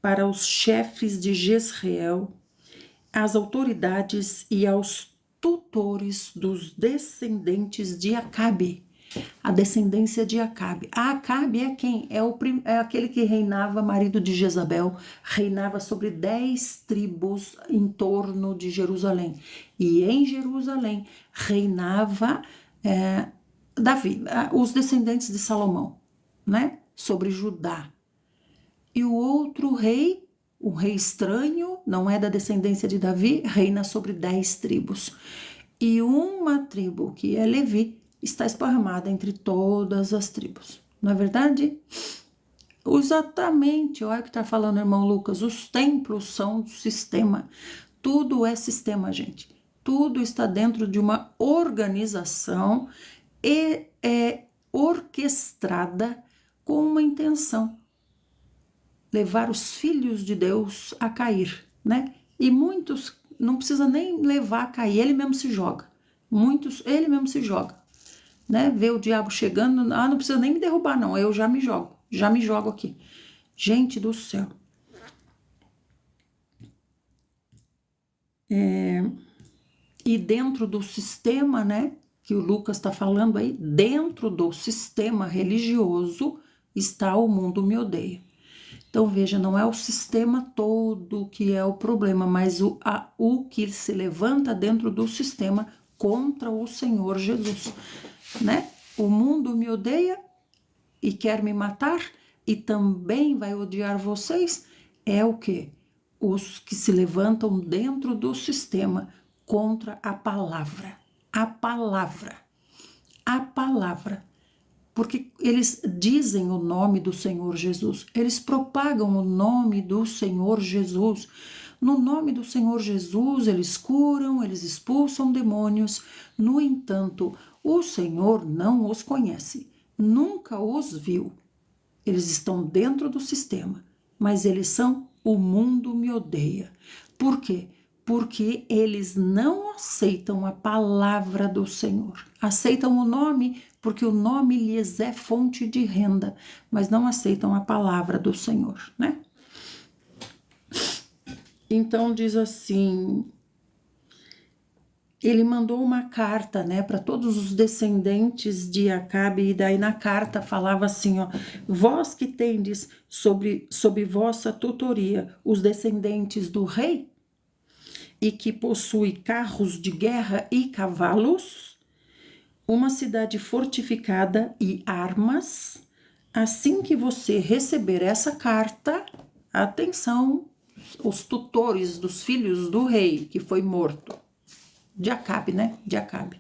para os chefes de Jezreel, às autoridades e aos tutores dos descendentes de Acabe. A descendência de Acabe. A Acabe é quem? É aquele que reinava, marido de Jezabel, reinava sobre 10 tribos em torno de Jerusalém. E em Jerusalém reinava Davi, os descendentes de Salomão, né? Sobre Judá. E o outro rei, um rei estranho, não é da descendência de Davi, reina sobre 10 tribos. E uma tribo, que é Levi, está esparramada entre todas as tribos. Não é verdade? Exatamente, olha o que está falando o irmão Lucas, os templos são sistema. Tudo é sistema, gente. Tudo está dentro de uma organização e é orquestrada com uma intenção: levar os filhos de Deus a cair, né? E muitos não precisa nem levar a cair, ele mesmo se joga. Muitos, ele mesmo se joga, né? Vê o diabo chegando, não precisa nem me derrubar não, eu já me jogo aqui. Gente do céu. E dentro do sistema, né, que o Lucas está falando aí, dentro do sistema religioso está o mundo me odeia. Então, veja, não é o sistema todo que é o problema, mas o que se levanta dentro do sistema contra o Senhor Jesus, né? O mundo me odeia e quer me matar e também vai odiar vocês. É o quê? os que se levantam dentro do sistema contra a palavra. A palavra. A palavra. Porque eles dizem o nome do Senhor Jesus, eles propagam o nome do Senhor Jesus. No nome do Senhor Jesus, eles curam, eles expulsam demônios. No entanto, o Senhor não os conhece, nunca os viu. Eles estão dentro do sistema, mas eles são o mundo me odeia. Por quê? Porque eles não aceitam a palavra do Senhor. Aceitam o nome porque o nome lhes é fonte de renda, mas não aceitam a palavra do Senhor, né? Então diz assim, ele mandou uma carta, né, para todos os descendentes de Acabe, e daí na carta falava assim, ó, vós que tendes sob vossa tutoria os descendentes do rei, e que possui carros de guerra e cavalos, uma cidade fortificada e armas, assim que você receber essa carta, atenção, os tutores dos filhos do rei, que foi morto, de Acabe, né? De Acabe.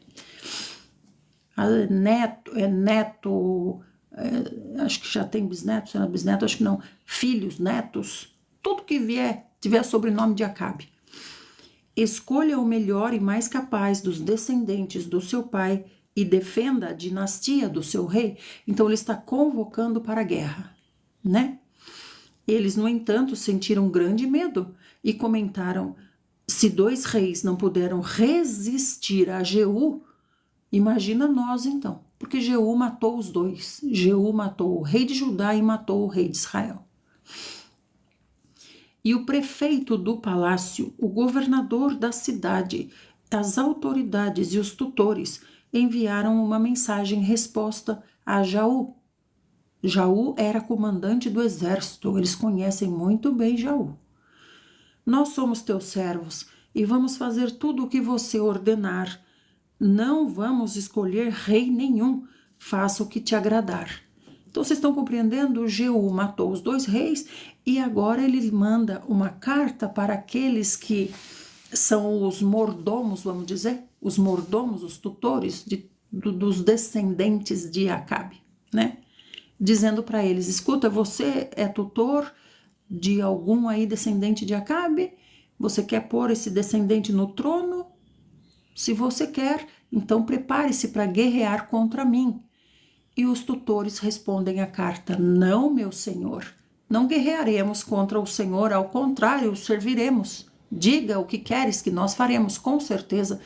Neto, acho que já tem bisneto, se não é bisneto, acho que não. Filhos, netos, tudo que tiver sobrenome de Acabe. Escolha o melhor e mais capaz dos descendentes do seu pai e defenda a dinastia do seu rei. Então ele está convocando para a guerra, né? Eles, no entanto, sentiram grande medo e comentaram: se 2 reis não puderam resistir a Jeú, imagina nós então, porque Jeú matou os 2. Jeú matou o rei de Judá e matou o rei de Israel. E o prefeito do palácio, o governador da cidade, as autoridades e os tutores enviaram uma mensagem resposta a Jaú. Jaú era comandante do exército, eles conhecem muito bem Jaú. Nós somos teus servos e vamos fazer tudo o que você ordenar. Não vamos escolher rei nenhum, faça o que te agradar. Então vocês estão compreendendo? Jeú matou os 2 reis e agora ele manda uma carta para aqueles que são os mordomos, vamos dizer, os mordomos, os tutores dos descendentes de Acabe, né? Dizendo para eles: escuta, você é tutor de algum aí descendente de Acabe? Você quer pôr esse descendente no trono? Se você quer, então prepare-se para guerrear contra mim. E os tutores respondem à carta: não, meu senhor, não guerrearemos contra o Senhor, ao contrário, o serviremos. Diga o que queres que nós faremos, com certeza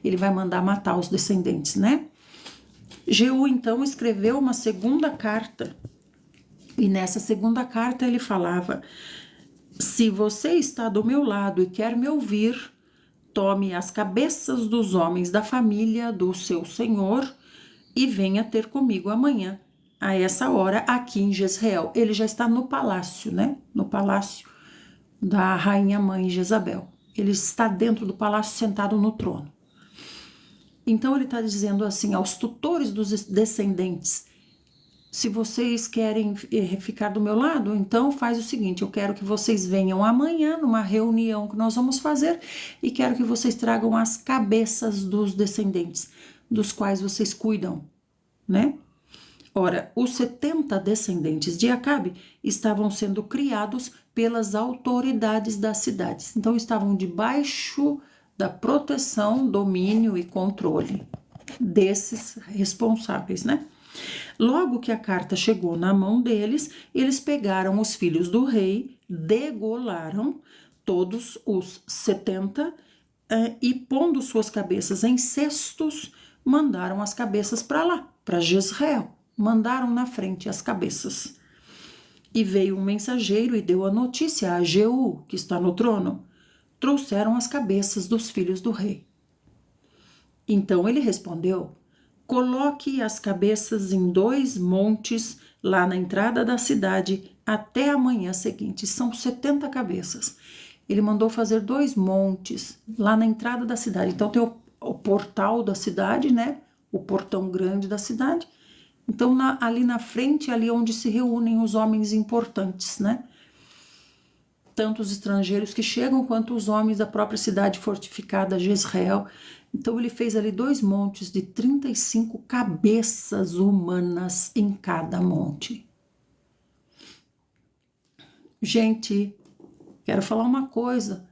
ele vai mandar matar os descendentes, né? Jeú então escreveu uma segunda carta, e nessa segunda carta ele falava: se você está do meu lado e quer me ouvir, tome as cabeças dos homens da família do seu senhor e venha ter comigo amanhã, a essa hora, aqui em Jezreel. Ele já está no palácio, né? No palácio da rainha mãe Jezabel. Ele está dentro do palácio, sentado no trono. Então ele está dizendo assim aos tutores dos descendentes: se vocês querem ficar do meu lado, então faz o seguinte, eu quero que vocês venham amanhã numa reunião que nós vamos fazer e quero que vocês tragam as cabeças dos descendentes, dos quais vocês cuidam, né? Ora, os 70 descendentes de Acabe estavam sendo criados pelas autoridades das cidades. Então, estavam debaixo da proteção, domínio e controle desses responsáveis, né? Logo que a carta chegou na mão deles, eles pegaram os filhos do rei, degolaram todos os 70 e, pondo suas cabeças em cestos, mandaram as cabeças para lá, para Jezreel. Mandaram na frente as cabeças. E veio um mensageiro e deu a notícia a Jeú, que está no trono. Trouxeram as cabeças dos filhos do rei. Então ele respondeu: coloque as cabeças em 2 montes lá na entrada da cidade até a manhã seguinte. São 70 cabeças. Ele mandou fazer 2 montes lá na entrada da cidade. Então tem o portal da cidade, né? O portão grande da cidade. Então ali na frente, ali onde se reúnem os homens importantes, né? tanto os estrangeiros que chegam, quanto os homens da própria cidade fortificada, Jezreel. Então ele fez ali 2 montes de 35 cabeças humanas em cada monte. Gente, quero falar uma coisa,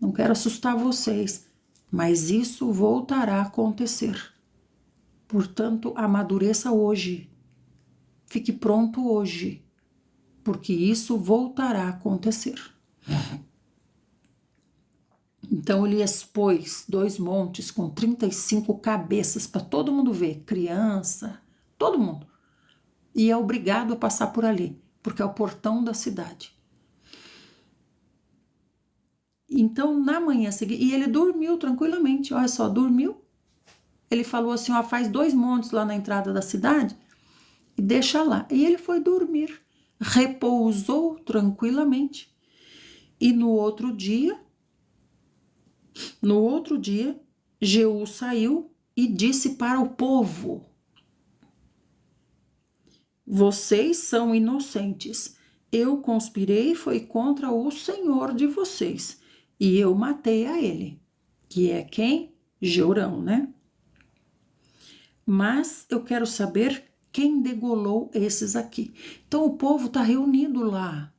não quero assustar vocês, mas isso voltará a acontecer. Portanto, amadureça hoje, fique pronto hoje, porque isso voltará a acontecer. Então ele expôs 2 montes com 35 cabeças para todo mundo ver, criança, todo mundo. E é obrigado a passar por ali, porque é o portão da cidade. Então, na manhã seguinte, e ele dormiu tranquilamente, olha só, dormiu. Ele falou assim, ó, faz 2 montes lá na entrada da cidade e deixa lá. E ele foi dormir, repousou tranquilamente. E no outro dia, Jeú saiu e disse para o povo: vocês são inocentes. Eu conspirei foi contra o Senhor de vocês, e eu matei a ele. Que é quem? Jorão, né? Mas eu quero saber quem degolou esses aqui. Então o povo está reunido lá.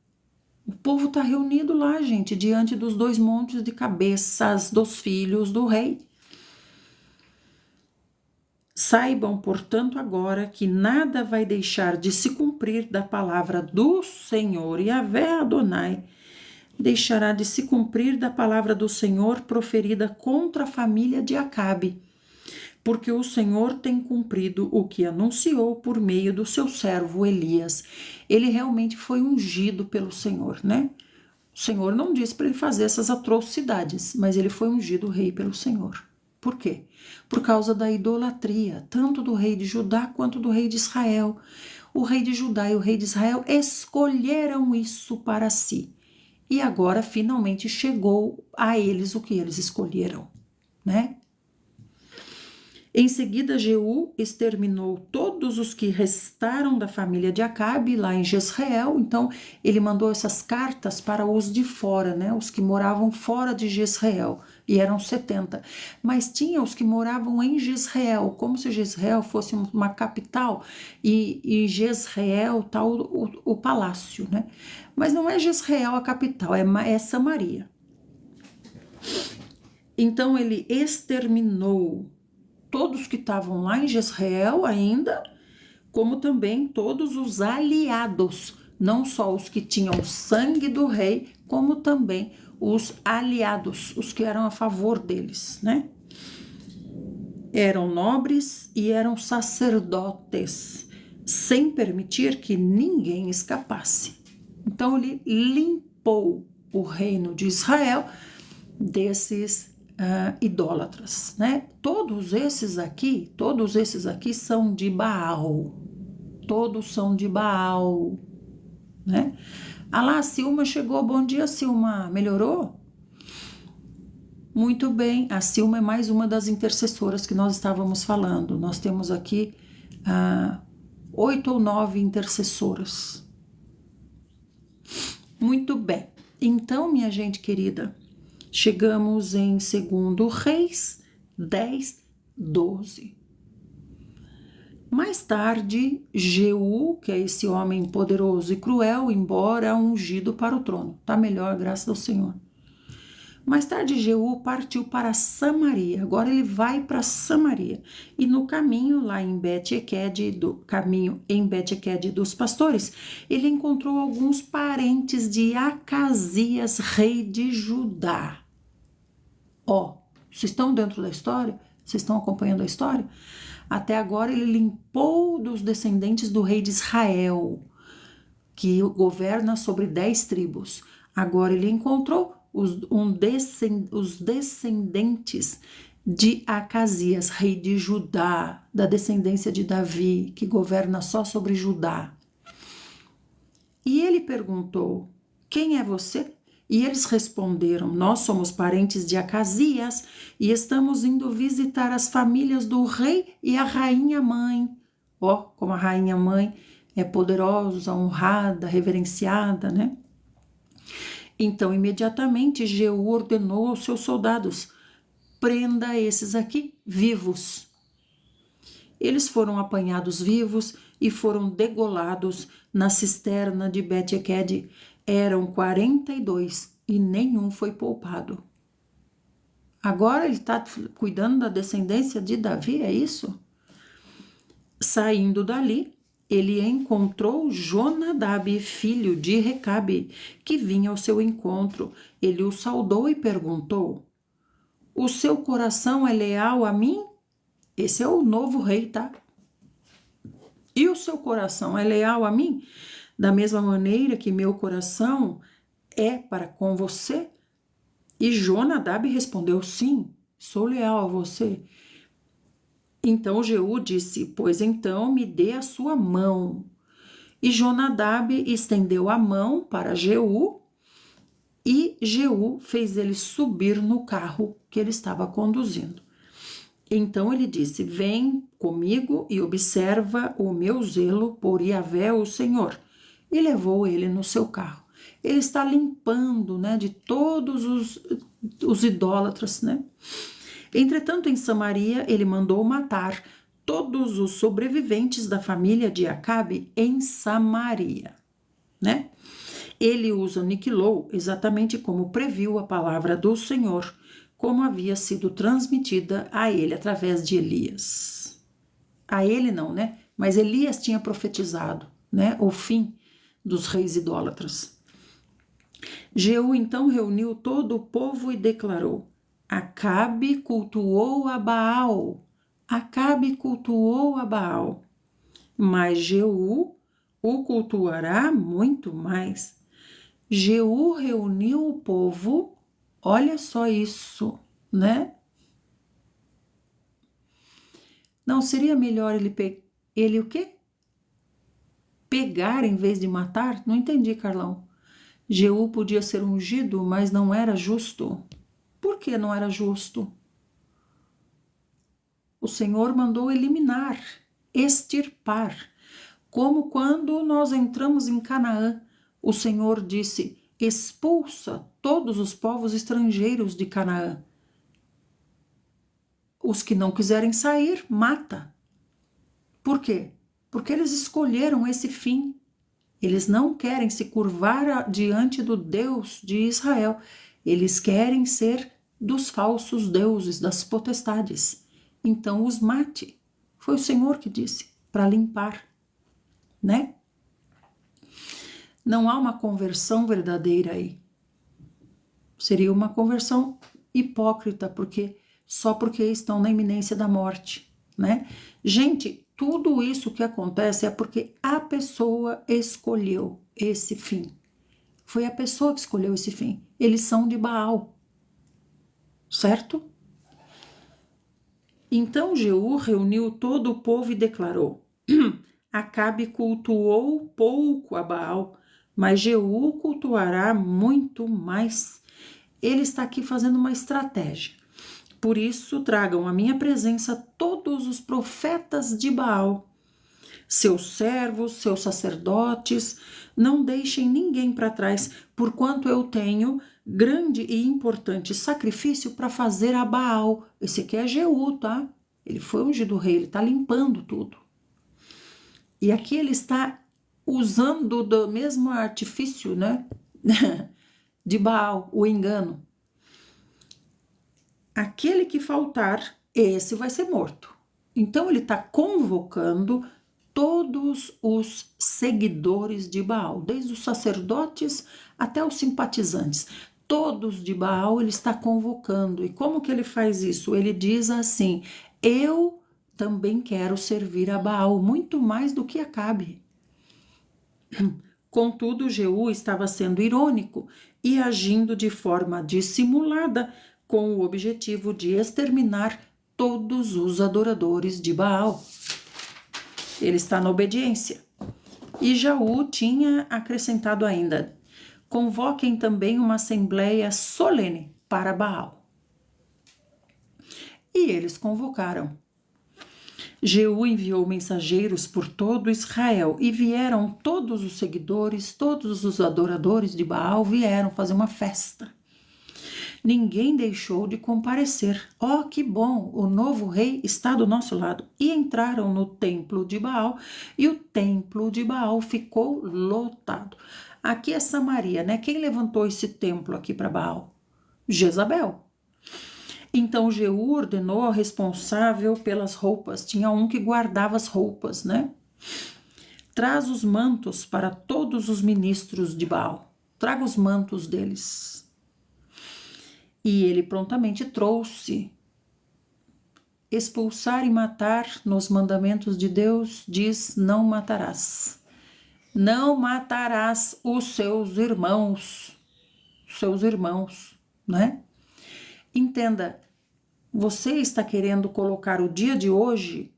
O povo está reunido lá, gente, diante dos 2 montes de cabeças dos filhos do rei. Saibam, portanto, agora que nada vai deixar de se cumprir da palavra do Senhor, Yahvé Adonai, deixará de se cumprir da palavra do Senhor proferida contra a família de Acabe, porque o Senhor tem cumprido o que anunciou por meio do seu servo Elias. Ele realmente foi ungido pelo Senhor, né? O Senhor não disse para ele fazer essas atrocidades, mas ele foi ungido rei pelo Senhor. Por quê? Por causa da idolatria, tanto do rei de Judá quanto do rei de Israel. O rei de Judá e o rei de Israel escolheram isso para si. E agora finalmente chegou a eles o que eles escolheram, né? Em seguida, Jeú exterminou todos os que restaram da família de Acabe lá em Jezreel. Então, ele mandou essas cartas para os de fora, né? Os que moravam fora de Jezreel, e eram 70. Mas tinha os que moravam em Jezreel, como se Jezreel fosse uma capital, e Jezreel está o palácio, né? Mas não é Jezreel a capital, é Samaria. Então, ele exterminou todos que estavam lá em Jezreel ainda, como também todos os aliados, não só os que tinham o sangue do rei, como também os aliados, os que eram a favor deles, né? Eram nobres e eram sacerdotes, sem permitir que ninguém escapasse. Então ele limpou o reino de Israel desses idólatras, né? Todos esses aqui são de Baal. Todos são de Baal, né? Ah lá, a Silma chegou. Bom dia, Silma. Melhorou? Muito bem. A Silma é mais uma das intercessoras que nós estávamos falando. Nós temos aqui 8 ou 9 intercessoras. Muito bem. Então, minha gente querida, chegamos em 2 Reis 10, 12. Mais tarde, Jeú, que é esse homem poderoso e cruel, embora ungido para o trono, tá melhor, graças ao Senhor. Mais tarde, Jeú partiu para Samaria. Agora ele vai para Samaria. E no caminho, lá em Bet-Eked, dos pastores, ele encontrou alguns parentes de Acasias, rei de Judá. Vocês estão dentro da história? Vocês estão acompanhando a história? Até agora ele limpou dos descendentes do rei de Israel, que governa sobre 10 tribos. Agora ele encontrou os descendentes de Acasias, rei de Judá, da descendência de Davi, que governa só sobre Judá. E ele perguntou: quem é você? E eles responderam: nós somos parentes de Acasias e estamos indo visitar as famílias do rei e a rainha mãe. Como a rainha mãe é poderosa, honrada, reverenciada, né? Então, imediatamente, Jeú ordenou aos seus soldados: prenda esses aqui vivos. Eles foram apanhados vivos e foram degolados na cisterna de Bet-Eked. Eram 42 e nenhum foi poupado. Agora ele está cuidando da descendência de Davi, é isso? Saindo dali, ele encontrou Jonadab, filho de Recabe, que vinha ao seu encontro. Ele o saudou e perguntou: o seu coração é leal a mim? Esse é o novo rei, tá? E o seu coração é leal a mim? Da mesma maneira que meu coração é para com você? E Jonadab respondeu: sim, sou leal a você. Então Jeú disse: pois então me dê a sua mão. E Jonadab estendeu a mão para Jeú, e Jeú fez ele subir no carro que ele estava conduzindo. Então ele disse: vem comigo e observa o meu zelo por Yahvé, o Senhor. E levou ele no seu carro. Ele está limpando, né, de todos os idólatras, né? Entretanto, em Samaria, ele mandou matar todos os sobreviventes da família de Acabe em Samaria, né? Ele os aniquilou exatamente como previu a palavra do Senhor, como havia sido transmitida a ele através de Elias. A ele não, né? Mas Elias tinha profetizado, né, o fim dos reis idólatras. Jeú então reuniu todo o povo e declarou: Acabe cultuou a Baal. Acabe cultuou a Baal. Mas Jeú o cultuará muito mais. Jeú reuniu o povo, olha só isso, né? Não seria melhor ele o quê? Pegar em vez de matar? Não entendi, Carlão. Jeú podia ser ungido, mas não era justo. Por que não era justo? O Senhor mandou eliminar, extirpar. Como quando nós entramos em Canaã, o Senhor disse: expulsa todos os povos estrangeiros de Canaã. Os que não quiserem sair, mata. Por quê? Porque eles escolheram esse fim. Eles não querem se curvar diante do Deus de Israel. Eles querem ser dos falsos deuses, das potestades. Então os mate. Foi o Senhor que disse, para limpar, né? Não há uma conversão verdadeira aí. Seria uma conversão hipócrita, só porque estão na iminência da morte, né? Gente, tudo isso que acontece é porque a pessoa escolheu esse fim. Foi a pessoa que escolheu esse fim. Eles são de Baal, certo? Então Jeú reuniu todo o povo e declarou: Acabe cultuou pouco a Baal, mas Jeú cultuará muito mais. Ele está aqui fazendo uma estratégia. Por isso, tragam à minha presença todos os profetas de Baal, seus servos, seus sacerdotes, não deixem ninguém para trás, porquanto eu tenho grande e importante sacrifício para fazer a Baal. Esse aqui é Jeú, tá? Ele foi ungido rei, ele está limpando tudo. E aqui ele está usando do mesmo artifício, né? de Baal, o engano. Aquele que faltar, esse vai ser morto. Então ele está convocando todos os seguidores de Baal, desde os sacerdotes até os simpatizantes. Todos de Baal ele está convocando. E como que ele faz isso? Ele diz assim: eu também quero servir a Baal, muito mais do que Acabe. Contudo, Jeú estava sendo irônico e agindo de forma dissimulada, com o objetivo de exterminar todos os adoradores de Baal. Ele está na obediência. E Jeú tinha acrescentado ainda: convoquem também uma assembleia solene para Baal. E eles convocaram. Jeú enviou mensageiros por todo Israel e vieram todos os seguidores, todos os adoradores de Baal vieram fazer uma festa. Ninguém deixou de comparecer. Oh, que bom! O novo rei está do nosso lado. E entraram no templo de Baal e o templo de Baal ficou lotado. Aqui é Samaria, né? Quem levantou esse templo aqui para Baal? Jezabel. Então Jeú ordenou ao responsável pelas roupas, tinha um que guardava as roupas, né? Traz os mantos para todos os ministros de Baal, traga os mantos deles. E ele prontamente trouxe. Expulsar e matar nos mandamentos de Deus diz: não matarás. Não matarás os seus irmãos, né? Entenda, você está querendo colocar o dia de hoje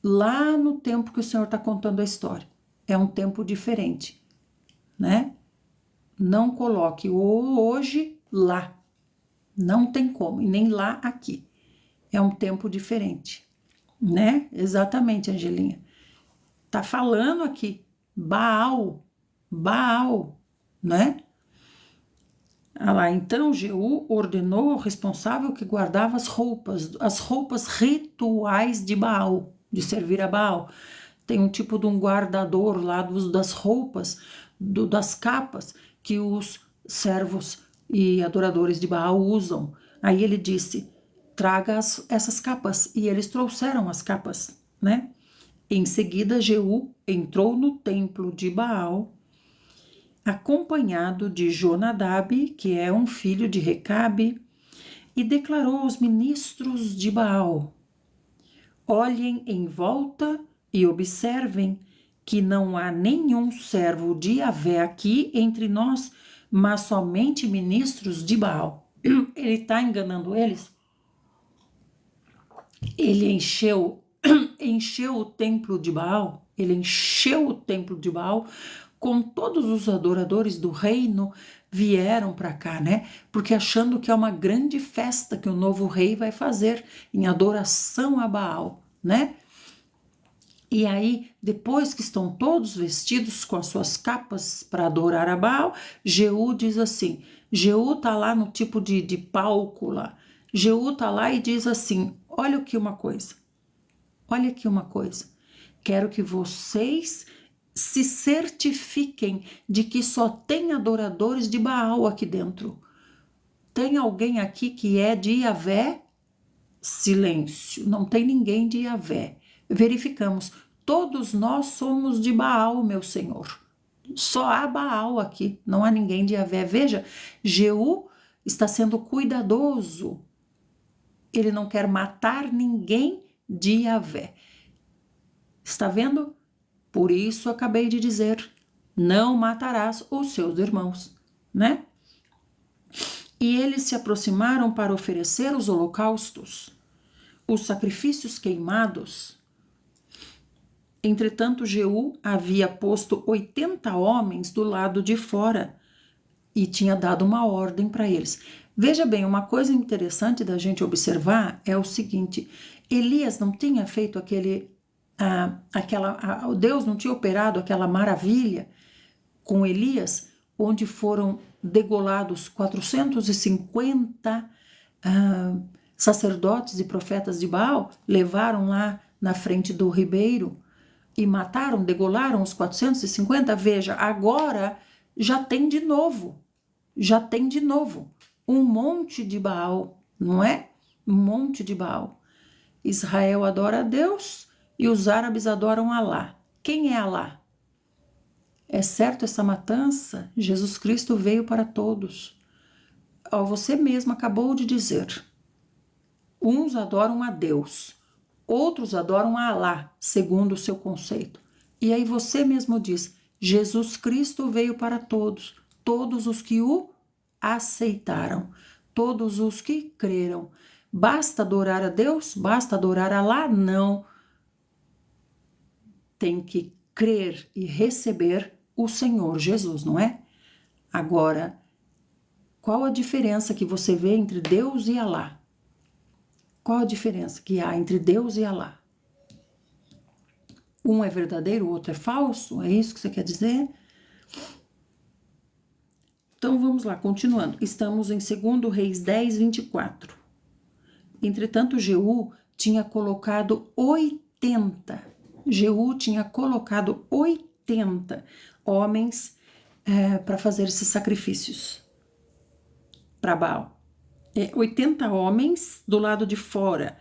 lá no tempo que o Senhor está contando a história. É um tempo diferente, né? Não coloque o hoje lá. Não tem como, e nem lá aqui. É um tempo diferente, né? Exatamente, Angelinha. Tá falando aqui, Baal, né? Ah lá, então Jeú ordenou ao responsável que guardava as roupas rituais de Baal, de servir a Baal. Tem um tipo de um guardador lá das roupas, das capas que os servos e adoradores de Baal usam. Aí ele disse: traga essas capas. E eles trouxeram as capas, né? Em seguida, Jeú entrou no templo de Baal, acompanhado de Jonadab, que é um filho de Recabe, e declarou aos ministros de Baal: olhem em volta e observem que não há nenhum servo de Yahvé aqui entre nós, mas somente ministros de Baal. Ele está enganando eles? Ele encheu o templo de Baal, com todos os adoradores do reino vieram para cá, né? Porque achando que é uma grande festa que o novo rei vai fazer em adoração a Baal, né? E aí, depois que estão todos vestidos com as suas capas para adorar a Baal, Jeú diz assim, Jeú tá lá no tipo de palco lá, Jeú tá lá e diz assim, olha aqui uma coisa, quero que vocês se certifiquem de que só tem adoradores de Baal aqui dentro. Tem alguém aqui que é de Yahvé? Silêncio, não tem ninguém de Yahvé. Verificamos, todos nós somos de Baal, meu senhor. Só há Baal aqui, não há ninguém de Yahvé. Veja, Jeú está sendo cuidadoso. Ele não quer matar ninguém de Yahvé. Está vendo? Por isso acabei de dizer, não matarás os seus irmãos, né? E eles se aproximaram para oferecer os holocaustos, os sacrifícios queimados. Entretanto, Jeú havia posto 80 homens do lado de fora e tinha dado uma ordem para eles. Veja bem, uma coisa interessante da gente observar é o seguinte, Elias não tinha feito Deus não tinha operado aquela maravilha com Elias, onde foram degolados 450 sacerdotes e profetas de Baal, levaram lá na frente do ribeiro e mataram, degolaram os 450. Veja, agora já tem de novo um monte de Baal, não é? Um monte de Baal. Israel adora a Deus e os árabes adoram Alá. Quem é Alá? É certo essa matança? Jesus Cristo veio para todos. Você mesmo acabou de dizer. Uns adoram a Deus, outros adoram a Alá, segundo o seu conceito. E aí você mesmo diz, Jesus Cristo veio para todos, todos os que o aceitaram, todos os que creram. Basta adorar a Deus? Basta adorar a Alá? Não. Tem que crer e receber o Senhor Jesus, não é? Agora, qual a diferença que você vê entre Deus e Alá? Qual a diferença que há entre Deus e Alá? Um é verdadeiro, o outro é falso? É isso que você quer dizer? Então vamos lá, continuando. Estamos em 2 Reis 10, 24. Entretanto, Jeú tinha colocado 80. Jeú tinha colocado 80 homens para fazer esses sacrifícios para Baal. 80 homens do lado de fora.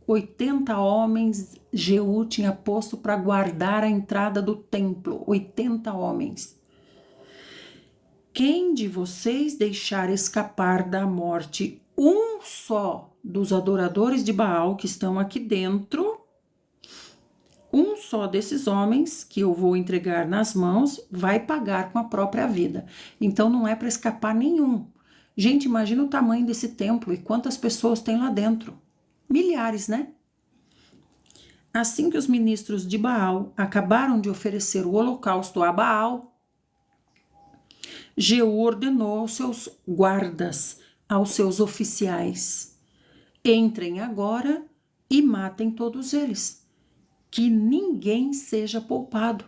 80 homens Jeú tinha posto para guardar a entrada do templo. 80 homens. Quem de vocês deixar escapar da morte um só dos adoradores de Baal que estão aqui dentro, um só desses homens que eu vou entregar nas mãos vai pagar com a própria vida. Então não é para escapar nenhum. Gente, imagina o tamanho desse templo e quantas pessoas tem lá dentro. Milhares, né? Assim que os ministros de Baal acabaram de oferecer o holocausto a Baal, Jeú ordenou aos seus guardas, aos seus oficiais: entrem agora e matem todos eles, que ninguém seja poupado.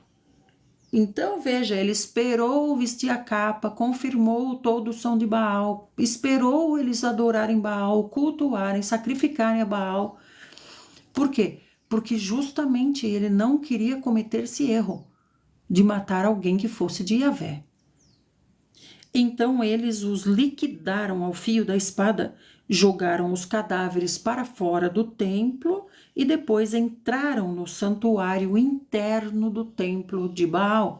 Então, veja, ele esperou vestir a capa, confirmou todo o som de Baal, esperou eles adorarem Baal, cultuarem, sacrificarem a Baal. Por quê? Porque justamente ele não queria cometer esse erro de matar alguém que fosse de Yahvé. Então eles os liquidaram ao fio da espada, jogaram os cadáveres para fora do templo e depois entraram no santuário interno do templo de Baal.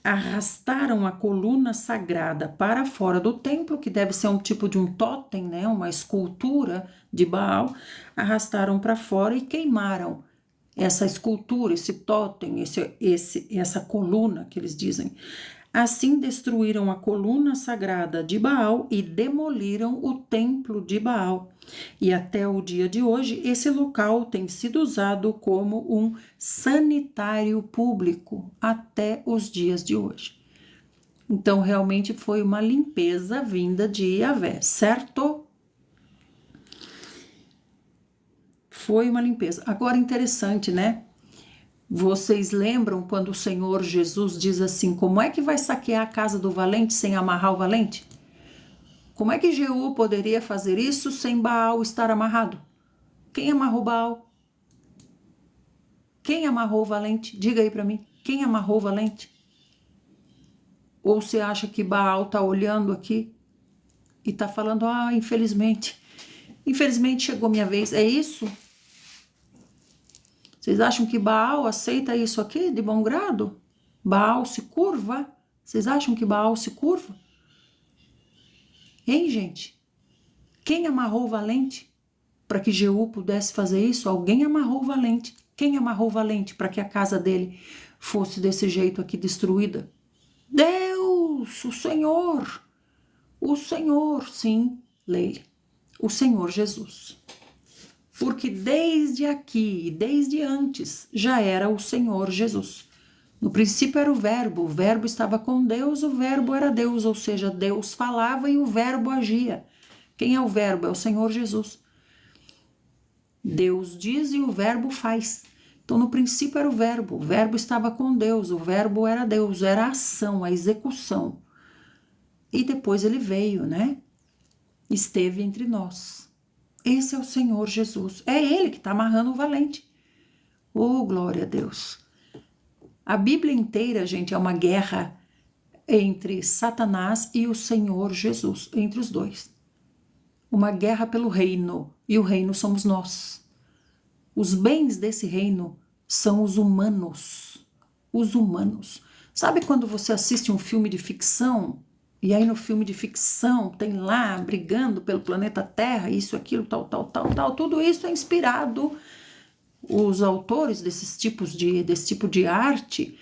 Arrastaram a coluna sagrada para fora do templo, que deve ser um tipo de um totem, né, uma escultura de Baal, arrastaram para fora e queimaram essa escultura, esse totem, essa coluna que eles dizem. Assim destruíram a coluna sagrada de Baal e demoliram o templo de Baal. E até o dia de hoje, esse local tem sido usado como um sanitário público até os dias de hoje. Então, realmente foi uma limpeza vinda de Yahvé, certo? Foi uma limpeza. Agora, interessante, né? Vocês lembram quando o Senhor Jesus diz assim: como é que vai saquear a casa do valente sem amarrar o valente? Como é que Jeú poderia fazer isso sem Baal estar amarrado? Quem amarrou Baal? Quem amarrou o valente? Diga aí para mim, quem amarrou o valente? Ou você acha que Baal está olhando aqui e está falando: infelizmente chegou minha vez, é isso? Vocês acham que Baal aceita isso aqui de bom grado? Baal se curva? Vocês acham que Baal se curva? Hein, gente? Quem amarrou o valente para que Jeú pudesse fazer isso? Alguém amarrou o valente. Quem amarrou o valente para que a casa dele fosse desse jeito aqui destruída? Deus, o Senhor. O Senhor, sim, Leile. O Senhor Jesus. Porque desde aqui, desde antes, já era o Senhor Jesus. No princípio era o verbo estava com Deus, o verbo era Deus, ou seja, Deus falava e o verbo agia. Quem é o verbo? É o Senhor Jesus. Deus diz e o verbo faz. Então, no princípio era o verbo estava com Deus, o verbo era Deus, era a ação, a execução. E depois ele veio, né? Esteve entre nós. Esse é o Senhor Jesus. É ele que está amarrando o valente. Oh, glória a Deus. A Bíblia inteira, gente, é uma guerra entre Satanás e o Senhor Jesus, entre os dois. Uma guerra pelo reino, e o reino somos nós. Os bens desse reino são os humanos. Os humanos. Sabe quando você assiste um filme de ficção? E aí no filme de ficção tem lá brigando pelo planeta Terra, isso, aquilo, tal, tudo isso é inspirado. Os autores desse tipo de arte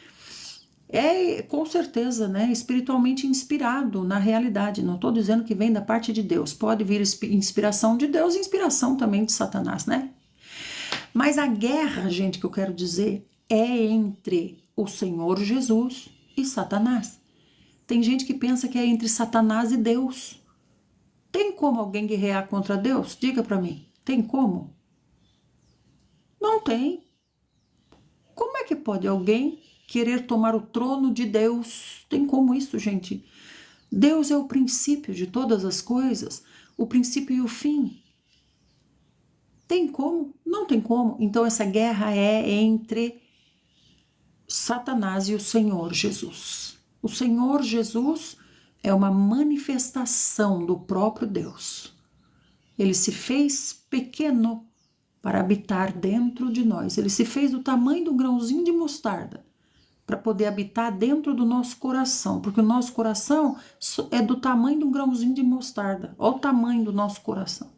é com certeza, né, espiritualmente inspirado na realidade. Não estou dizendo que vem da parte de Deus, pode vir inspiração de Deus e inspiração também de Satanás, né? Mas a guerra, gente, que eu quero dizer, é entre o Senhor Jesus e Satanás. Tem gente que pensa que é entre Satanás e Deus. Tem como alguém guerrear contra Deus? Diga para mim. Tem como? Não tem. é que pode alguém querer tomar o trono de Deus? Tem como isso, gente? Deus é o princípio de todas as coisas, o princípio e o fim. Tem como? Não tem como. Então essa guerra é entre Satanás e o Senhor Jesus. O Senhor Jesus é uma manifestação do próprio Deus. Ele se fez pequeno para habitar dentro de nós. Ele se fez do tamanho de um grãozinho de mostarda para poder habitar dentro do nosso coração, porque o nosso coração é do tamanho de um grãozinho de mostarda. Olha o tamanho do nosso coração.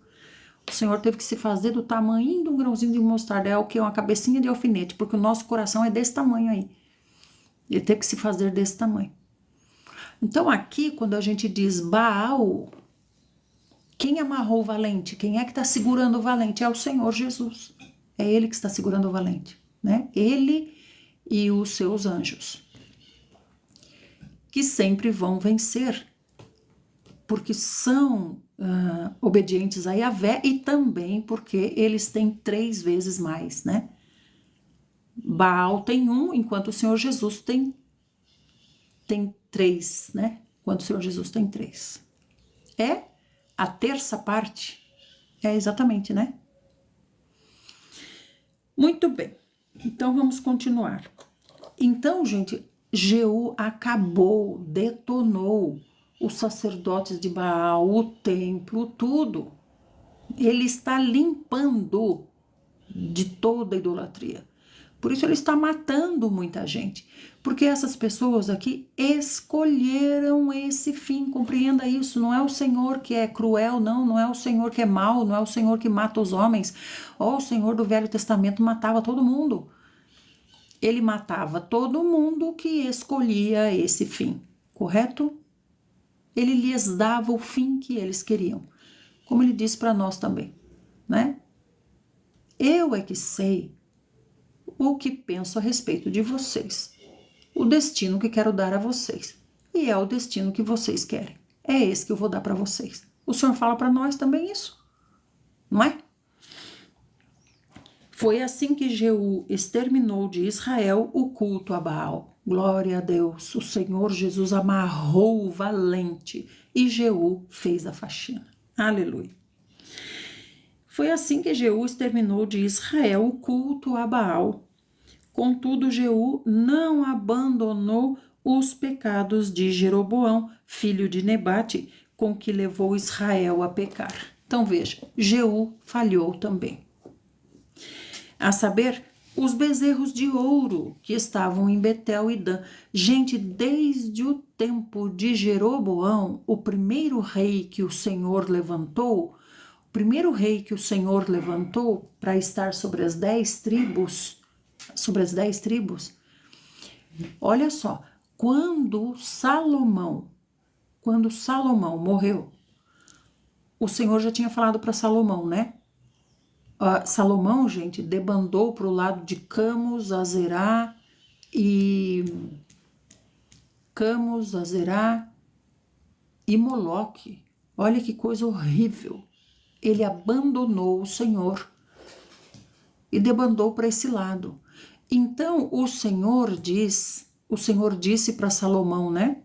O Senhor teve que se fazer do tamanho de um grãozinho de mostarda. É o que? Uma cabecinha de alfinete, porque o nosso coração é desse tamanho aí. Ele teve que se fazer desse tamanho. Então aqui, quando a gente diz Baal, quem amarrou o valente? Quem é que está segurando o valente? É o Senhor Jesus. É Ele que está segurando o valente, né? Ele e os seus anjos, que sempre vão vencer, porque são obedientes a Yahvé e também porque eles têm 3 vezes mais, né? Baal tem 1, enquanto o Senhor Jesus tem 3, né? Enquanto o Senhor Jesus tem 3. É a terça parte. É exatamente, né? Muito bem. Então vamos continuar. Então, gente, Jeú acabou, detonou os sacerdotes de Baal, o templo, tudo. Ele está limpando de toda a idolatria. Por isso ele está matando muita gente. Porque essas pessoas aqui escolheram esse fim. Compreenda isso. Não é o Senhor que é cruel, não é o Senhor que é mau, não é o Senhor que mata os homens. O Senhor do Velho Testamento matava todo mundo. Ele matava todo mundo que escolhia esse fim, correto? Ele lhes dava o fim que eles queriam, como ele disse para nós também, né? Eu é que sei o que penso a respeito de vocês, o destino que quero dar a vocês, e é o destino que vocês querem. É esse que eu vou dar para vocês. O Senhor fala para nós também isso, não é? Foi assim que Jeú exterminou de Israel o culto a Baal. Glória a Deus, o Senhor Jesus amarrou o valente e Jeú fez a faxina. Aleluia. Foi assim que Jeú exterminou de Israel o culto a Baal. Contudo, Jeú não abandonou os pecados de Jeroboão, filho de Nebate, com que levou Israel a pecar. Então veja, Jeú falhou também. A saber, os bezerros de ouro que estavam em Betel e Dan. Gente, desde o tempo de Jeroboão, o primeiro rei que o Senhor levantou, para estar sobre as 10 tribos, olha só, quando Salomão morreu, o Senhor já tinha falado para Salomão, né? Salomão, gente, debandou para o lado de Camus, Azerá e Moloque. Olha que coisa horrível. Ele abandonou o Senhor e debandou para esse lado. Então o Senhor disse para Salomão, né?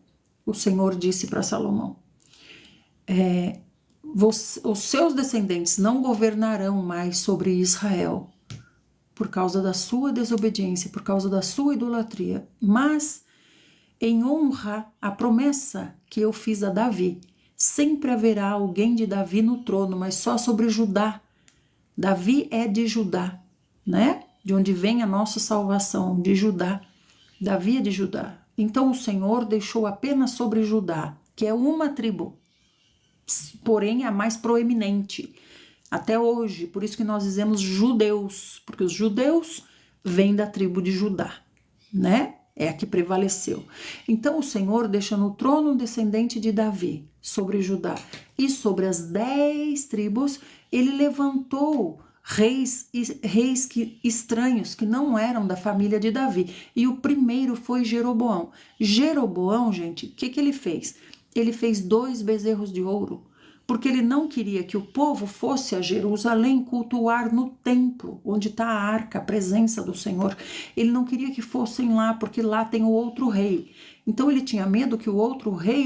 O Senhor disse para Salomão: os seus descendentes não governarão mais sobre Israel por causa da sua desobediência, por causa da sua idolatria, mas em honra à promessa que eu fiz a Davi. Sempre haverá alguém de Davi no trono, mas só sobre Judá. Davi é de Judá, né? De onde vem a nossa salvação, de Judá. Davi é de Judá. Então o Senhor deixou apenas sobre Judá, que é uma tribo, porém a mais proeminente até hoje. Por isso que nós dizemos judeus, porque os judeus vêm da tribo de Judá, né? É a que prevaleceu. Então o Senhor deixa no trono um descendente de Davi sobre Judá, e sobre as 10 tribos ele levantou reis estranhos que não eram da família de Davi, e o primeiro foi Jeroboão. Jeroboão, gente, o que ele fez? Ele fez 2 bezerros de ouro, porque ele não queria que o povo fosse a Jerusalém cultuar no templo, onde está a arca, a presença do Senhor. Ele não queria que fossem lá, porque lá tem o outro rei. Então ele tinha medo que o outro rei,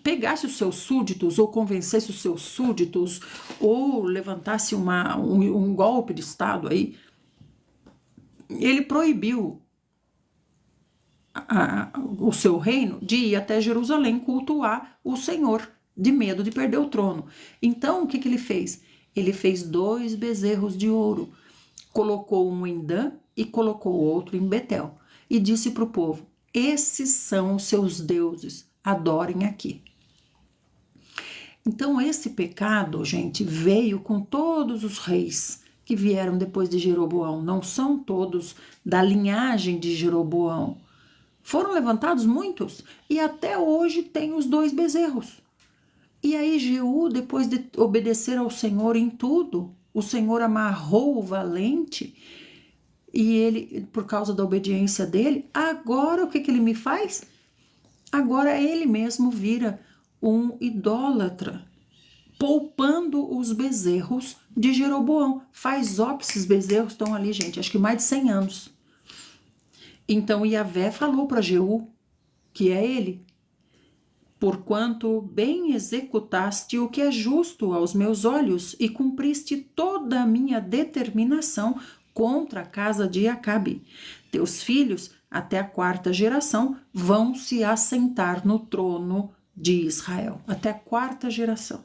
pegasse os seus súditos, ou convencesse os seus súditos, ou levantasse um golpe de Estado aí. Ele proibiu o seu reino de ir até Jerusalém cultuar o Senhor, de medo de perder o trono. Então, o que ele fez? Ele fez 2 bezerros de ouro, colocou um em Dan e colocou outro em Betel, e disse para o povo: esses são os seus deuses, adorem aqui. Então, esse pecado, gente, veio com todos os reis que vieram depois de Jeroboão. Não são todos da linhagem de Jeroboão. Foram levantados muitos, e até hoje tem os 2 bezerros. E aí Jeú, depois de obedecer ao Senhor em tudo, o Senhor amarrou o valente, e ele, por causa da obediência dele, agora o que ele me faz? Agora ele mesmo vira um idólatra, poupando os bezerros de Jeroboão. Faz esses bezerros estão ali, gente, acho que mais de 100 anos. Então Yahvé falou para Jeú, que é ele: porquanto bem executaste o que é justo aos meus olhos e cumpriste toda a minha determinação contra a casa de Acabe, teus filhos até a 4ª geração vão se assentar no trono de Israel, até a 4ª geração.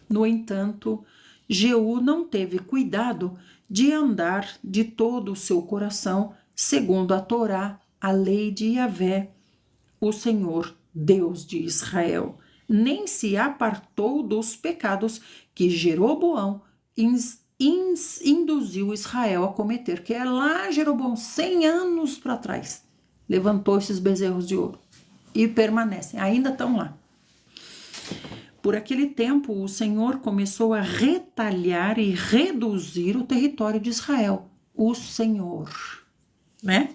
No entanto, Jeú não teve cuidado de andar de todo o seu coração segundo a Torá, a lei de Yahvé, o Senhor, Deus de Israel, nem se apartou dos pecados que Jeroboão induziu Israel a cometer, que é lá Jeroboão, 100 anos para trás, levantou esses bezerros de ouro e permanecem, ainda estão lá. Por aquele tempo, o Senhor começou a retalhar e reduzir o território de Israel. O Senhor, né?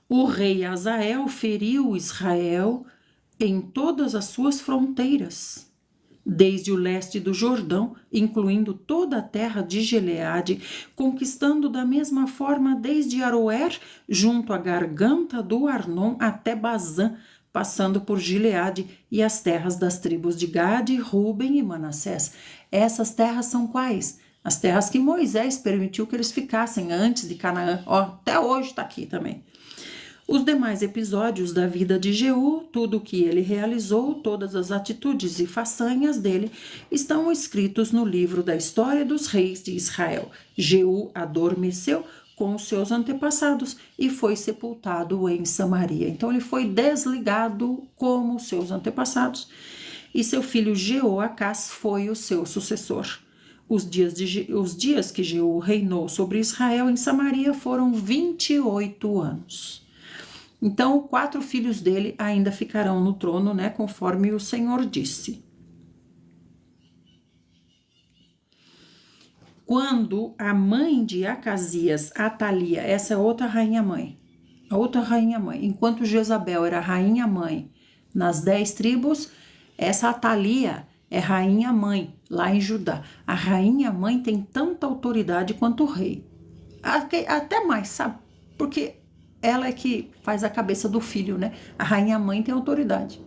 O rei Azael feriu Israel em todas as suas fronteiras, desde o leste do Jordão, incluindo toda a terra de Gileade, conquistando da mesma forma desde Aroer, junto à garganta do Arnon, até Bazã, passando por Gileade e as terras das tribos de Gade, Ruben e Manassés. Essas terras são quais? As terras que Moisés permitiu que eles ficassem antes de Canaã. Até hoje está aqui também. Os demais episódios da vida de Jeú, tudo o que ele realizou, todas as atitudes e façanhas dele, estão escritos no livro da história dos reis de Israel. Jeú adormeceu com os seus antepassados e foi sepultado em Samaria. Então ele foi desligado como os seus antepassados, e seu filho Jeoacás foi o seu sucessor. Os dias que Jeú reinou sobre Israel em Samaria foram 28 anos. Então, 4 filhos dele ainda ficarão no trono, né, conforme o Senhor disse. Quando a mãe de Acasias, Atalia, essa é outra rainha-mãe, enquanto Jezabel era rainha-mãe nas 10 tribos, essa Atalia é rainha-mãe lá em Judá. A rainha-mãe tem tanta autoridade quanto o rei, até mais, sabe? Porque ela é que faz a cabeça do filho, né? A rainha-mãe tem autoridade.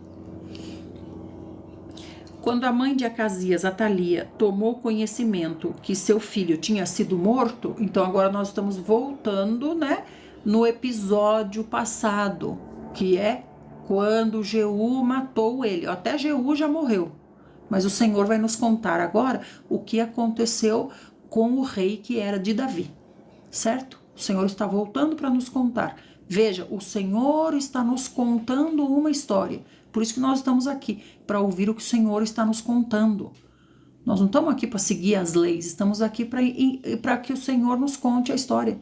Quando a mãe de Acasias, Atalia, tomou conhecimento que seu filho tinha sido morto, então agora nós estamos voltando, né, no episódio passado, que é quando Jeú matou ele. Até Jeú já morreu, mas o Senhor vai nos contar agora o que aconteceu com o rei que era de Davi, certo? O Senhor está voltando para nos contar. Veja, o Senhor está nos contando uma história. Por isso que nós estamos aqui, para ouvir o que o Senhor está nos contando. Nós não estamos aqui para seguir as leis, estamos aqui para que o Senhor nos conte a história.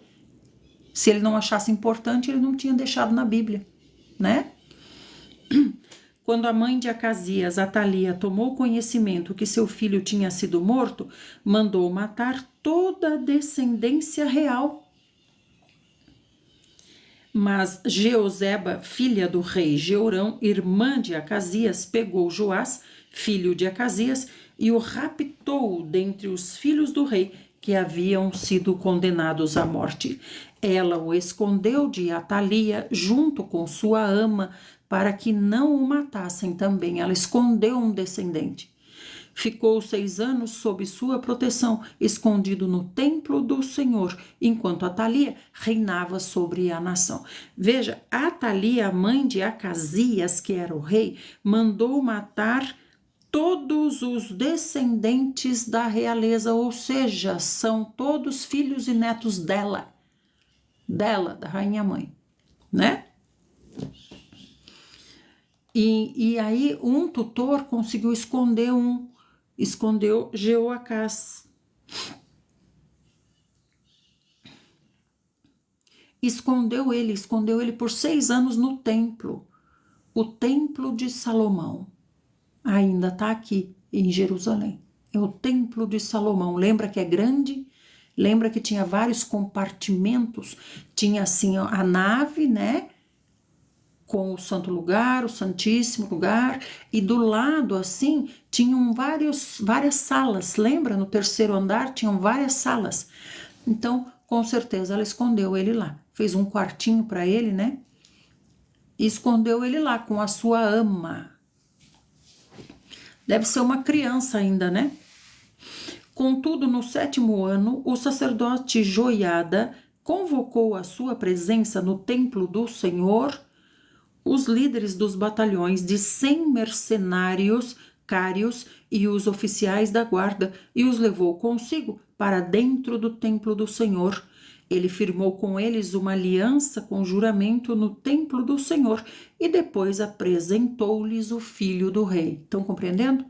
Se ele não achasse importante, ele não tinha deixado na Bíblia, né? Quando a mãe de Acasias, Atalia, tomou conhecimento que seu filho tinha sido morto, mandou matar toda a descendência real. Mas Jeoseba, filha do rei Jeorão, irmã de Acasias, pegou Joás, filho de Acasias, e o raptou dentre os filhos do rei que haviam sido condenados à morte. Ela o escondeu de Atalia junto com sua ama, para que não o matassem também. Ela escondeu um descendente. Ficou 6 anos sob sua proteção, escondido no templo do Senhor, enquanto Atalia reinava sobre a nação. Veja, Atalia, mãe de Acasias, que era o rei, mandou matar todos os descendentes da realeza, ou seja, são todos filhos e netos dela, da rainha mãe, né? E aí um tutor conseguiu escondeu Jeoacás. Escondeu ele por 6 anos no templo, o templo de Salomão. Ainda está aqui em Jerusalém. É o templo de Salomão. Lembra que é grande? Lembra que tinha vários compartimentos? Tinha assim a nave, né? Com o santo lugar, o santíssimo lugar, e do lado assim tinham várias salas. Lembra? No 3º andar tinham várias salas. Então, com certeza ela escondeu ele lá. Fez um quartinho para ele, né? E escondeu ele lá com a sua ama. Deve ser uma criança ainda, né? Contudo, no 7º ano, o sacerdote Joiada convocou à sua presença no templo do Senhor os líderes dos batalhões de 100 mercenários cários e os oficiais da guarda, e os levou consigo para dentro do templo do Senhor. Ele firmou com eles uma aliança com juramento no templo do Senhor e depois apresentou-lhes o filho do rei. Estão compreendendo?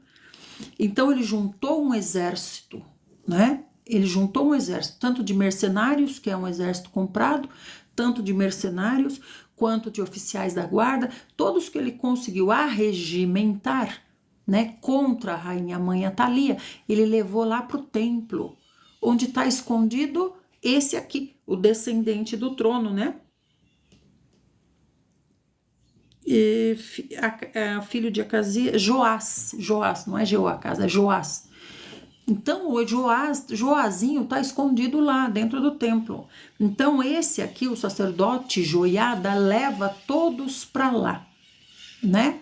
Então ele juntou um exército, né? Ele juntou um exército, tanto de mercenários, que é um exército comprado, tanto de mercenários, quanto de oficiais da guarda, todos que ele conseguiu arregimentar, né, contra a rainha mãe Atalia, ele levou lá para o templo, onde está escondido esse aqui, o descendente do trono, né? E, filho de Acasias, Joás, não é Jeoacás, é Joás. Então, o Joazinho está escondido lá dentro do templo. Então, esse aqui, o sacerdote Joiada, leva todos para lá, né?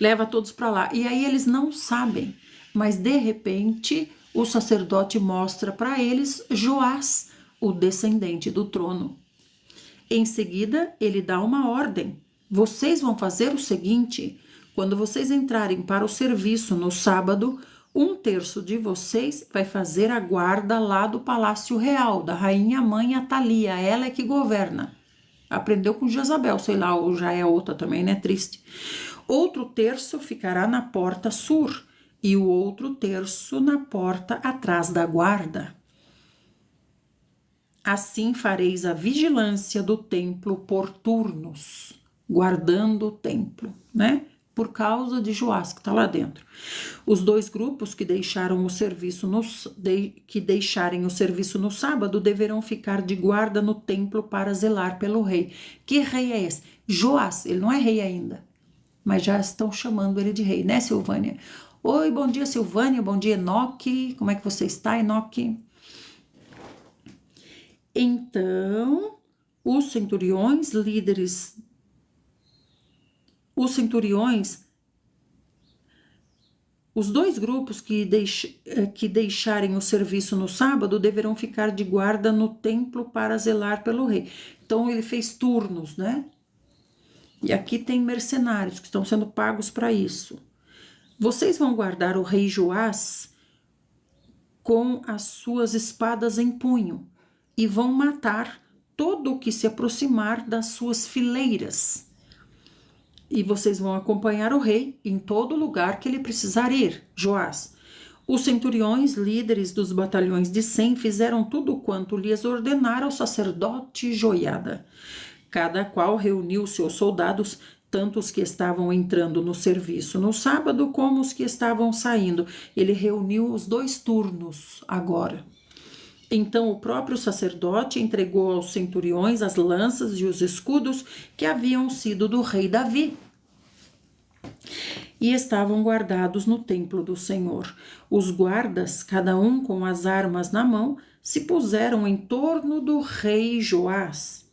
Leva todos para lá. E aí eles não sabem, mas de repente o sacerdote mostra para eles Joás, o descendente do trono. Em seguida, ele dá uma ordem. Vocês vão fazer o seguinte: quando vocês entrarem para o serviço no sábado, 1/3 de vocês vai fazer a guarda lá do Palácio Real, da rainha mãe Atalia, ela é que governa. Aprendeu com Jezabel, sei lá, ou já é outra também, né? Triste. Outro terço ficará na porta sul e o outro terço na porta atrás da guarda. Assim fareis a vigilância do templo por turnos, guardando o templo, né? Por causa de Joás, que está lá dentro. Os 2 grupos que deixarem o serviço no sábado deverão ficar de guarda no templo para zelar pelo rei. Que rei é esse? Joás, ele não é rei ainda, mas já estão chamando ele de rei, né, Silvânia? Oi, bom dia, Silvânia, bom dia, Enoque, como é que você está, Enoque? Então, os centuriões, os 2 grupos que deixarem o serviço no sábado deverão ficar de guarda no templo para zelar pelo rei. Então, ele fez turnos, né? E aqui tem mercenários que estão sendo pagos para isso. Vocês vão guardar o rei Joás com as suas espadas em punho e vão matar todo o que se aproximar das suas fileiras. E vocês vão acompanhar o rei em todo lugar que ele precisar ir, Joás. Os centuriões, líderes dos batalhões de 100, fizeram tudo quanto lhes ordenara o sacerdote Joiada. Cada qual reuniu seus soldados, tanto os que estavam entrando no serviço no sábado, como os que estavam saindo. Ele reuniu os 2 turnos agora. Então o próprio sacerdote entregou aos centuriões as lanças e os escudos que haviam sido do rei Davi e estavam guardados no templo do Senhor. Os guardas, cada um com as armas na mão, se puseram em torno do rei Joás,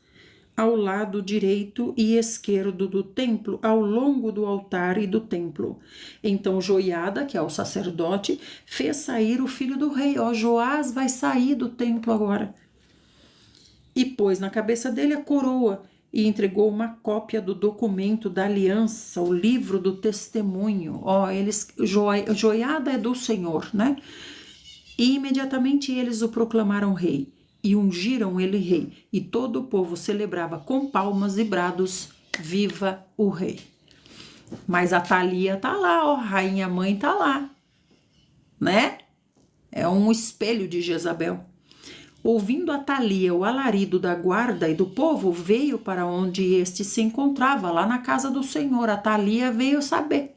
ao lado direito e esquerdo do templo, ao longo do altar e do templo. Então Joiada, que é o sacerdote, fez sair o filho do rei. Joás vai sair do templo agora. E pôs na cabeça dele a coroa e entregou uma cópia do documento da aliança, o livro do testemunho. Joiada é do Senhor, né? E imediatamente eles o proclamaram rei e ungiram ele rei, e todo o povo celebrava com palmas e brados: viva o rei. Mas a Thalia tá lá, rainha mãe tá lá, né? É um espelho de Jezabel. Ouvindo a Thalia o alarido da guarda e do povo, veio para onde este se encontrava, lá na casa do Senhor. A Thalia veio saber.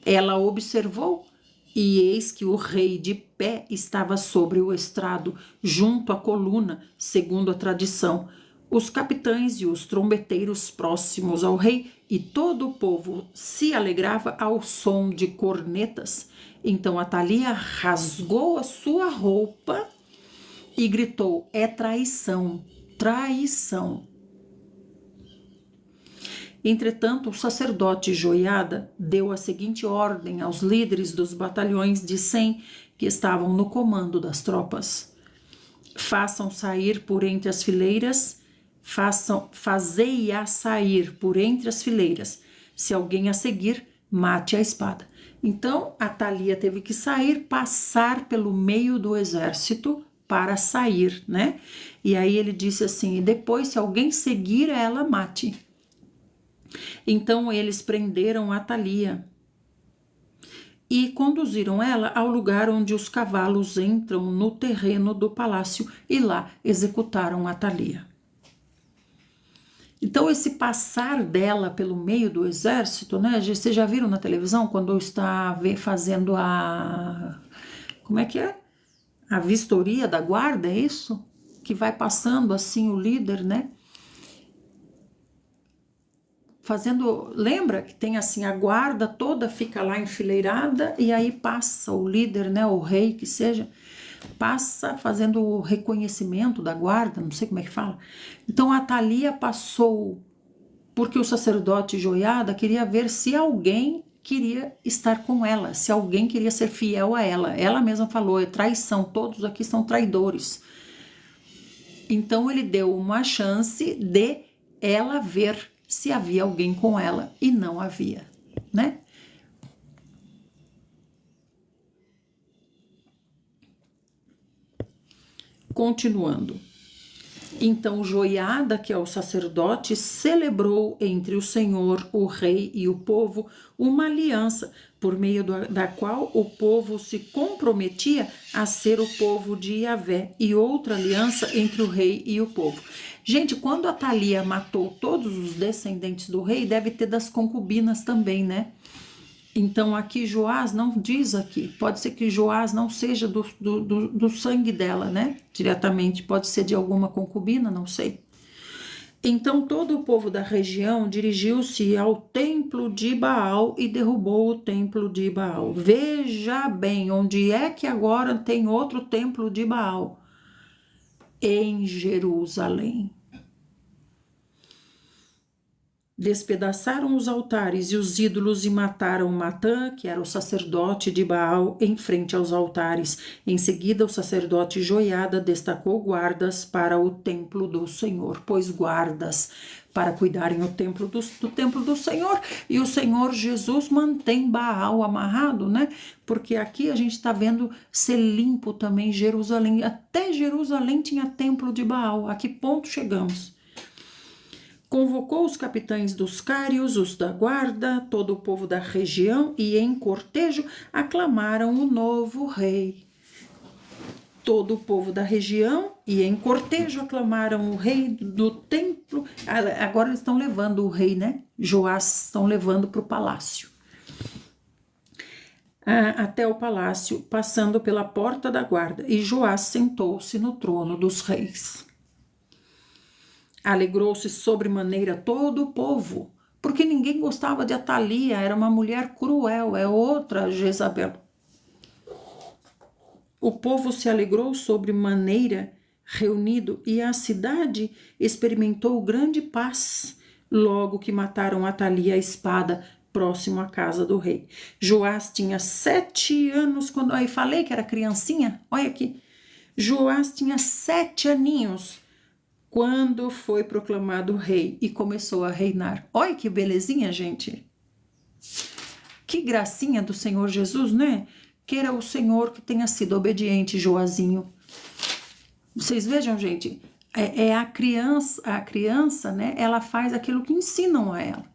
Ela observou, e eis que o rei de pé estava sobre o estrado, junto à coluna, segundo a tradição. Os capitães e os trombeteiros próximos ao rei e todo o povo se alegrava ao som de cornetas. Então a Thalia rasgou a sua roupa e gritou: é traição, traição. Entretanto, o sacerdote Joiada deu a seguinte ordem aos líderes dos batalhões de 100 que estavam no comando das tropas: façam sair por entre as fileiras, fazei-a sair por entre as fileiras. Se alguém a seguir, mate a espada. Então, a Thalia teve que sair, passar pelo meio do exército para sair, né? E aí ele disse assim: e depois, se alguém seguir ela, mate. Então eles prenderam a Thalia e conduziram ela ao lugar onde os cavalos entram no terreno do palácio, e lá executaram a Thalia. Então esse passar dela pelo meio do exército, né? Vocês já viram na televisão quando está fazendo como é que é? A vistoria da guarda, é isso? Que vai passando assim o líder, né? Lembra que tem assim, a guarda toda fica lá enfileirada e aí passa o líder, né, o rei que seja, passa fazendo o reconhecimento da guarda, não sei como é que fala. Então a Thalia passou porque o sacerdote Joiada queria ver se alguém queria estar com ela, se alguém queria ser fiel a ela. Ela mesma falou: é traição, todos aqui são traidores. Então ele deu uma chance de ela ver se havia alguém com ela, e não havia, né? Continuando. Então Joiada, que é o sacerdote, celebrou entre o Senhor, o rei e o povo uma aliança, por meio da qual o povo se comprometia a ser o povo de Yahvé, e outra aliança entre o rei e o povo. Gente, quando a Thalia matou todos os descendentes do rei, deve ter das concubinas também, né? Então aqui Joás não diz aqui, pode ser que Joás não seja do sangue dela, né? Diretamente, pode ser de alguma concubina, não sei. Então todo o povo da região dirigiu-se ao templo de Baal e derrubou o templo de Baal. Veja bem, onde é que agora tem outro templo de Baal? Em Jerusalém. Despedaçaram os altares e os ídolos e mataram Matã, que era o sacerdote de Baal, em frente aos altares. Em seguida, o sacerdote Joiada destacou guardas para o templo do Senhor, pôs guardas para cuidarem do templo do Senhor. E o Senhor Jesus mantém Baal amarrado, né? Porque aqui a gente está vendo ser limpo também Jerusalém. Até Jerusalém tinha templo de Baal. A que ponto chegamos? Convocou os capitães dos cários, os da guarda, todo o povo da região, e em cortejo aclamaram o novo rei. Todo o povo da região e em cortejo aclamaram o rei do templo. Agora eles estão levando o rei, né? Joás estão levando para o palácio. até o palácio, passando pela porta da guarda, e Joás sentou-se no trono dos reis. Alegrou-se sobremaneira todo o povo, porque ninguém gostava de Atalia, era uma mulher cruel, é outra Jezabel. O povo se alegrou sobremaneira reunido, e a cidade experimentou grande paz, logo que mataram Atalia a espada, próximo à casa do rei. Joás tinha 7 anos, quando... Aí falei que era criancinha, olha aqui. Joás tinha 7 aninhos, quando foi proclamado rei e começou a reinar. Olha que belezinha, gente. Que gracinha do Senhor Jesus, né? Queira o Senhor que tenha sido obediente, Joazinho. Vocês vejam, gente, a criança, né? Ela faz aquilo que ensinam a ela.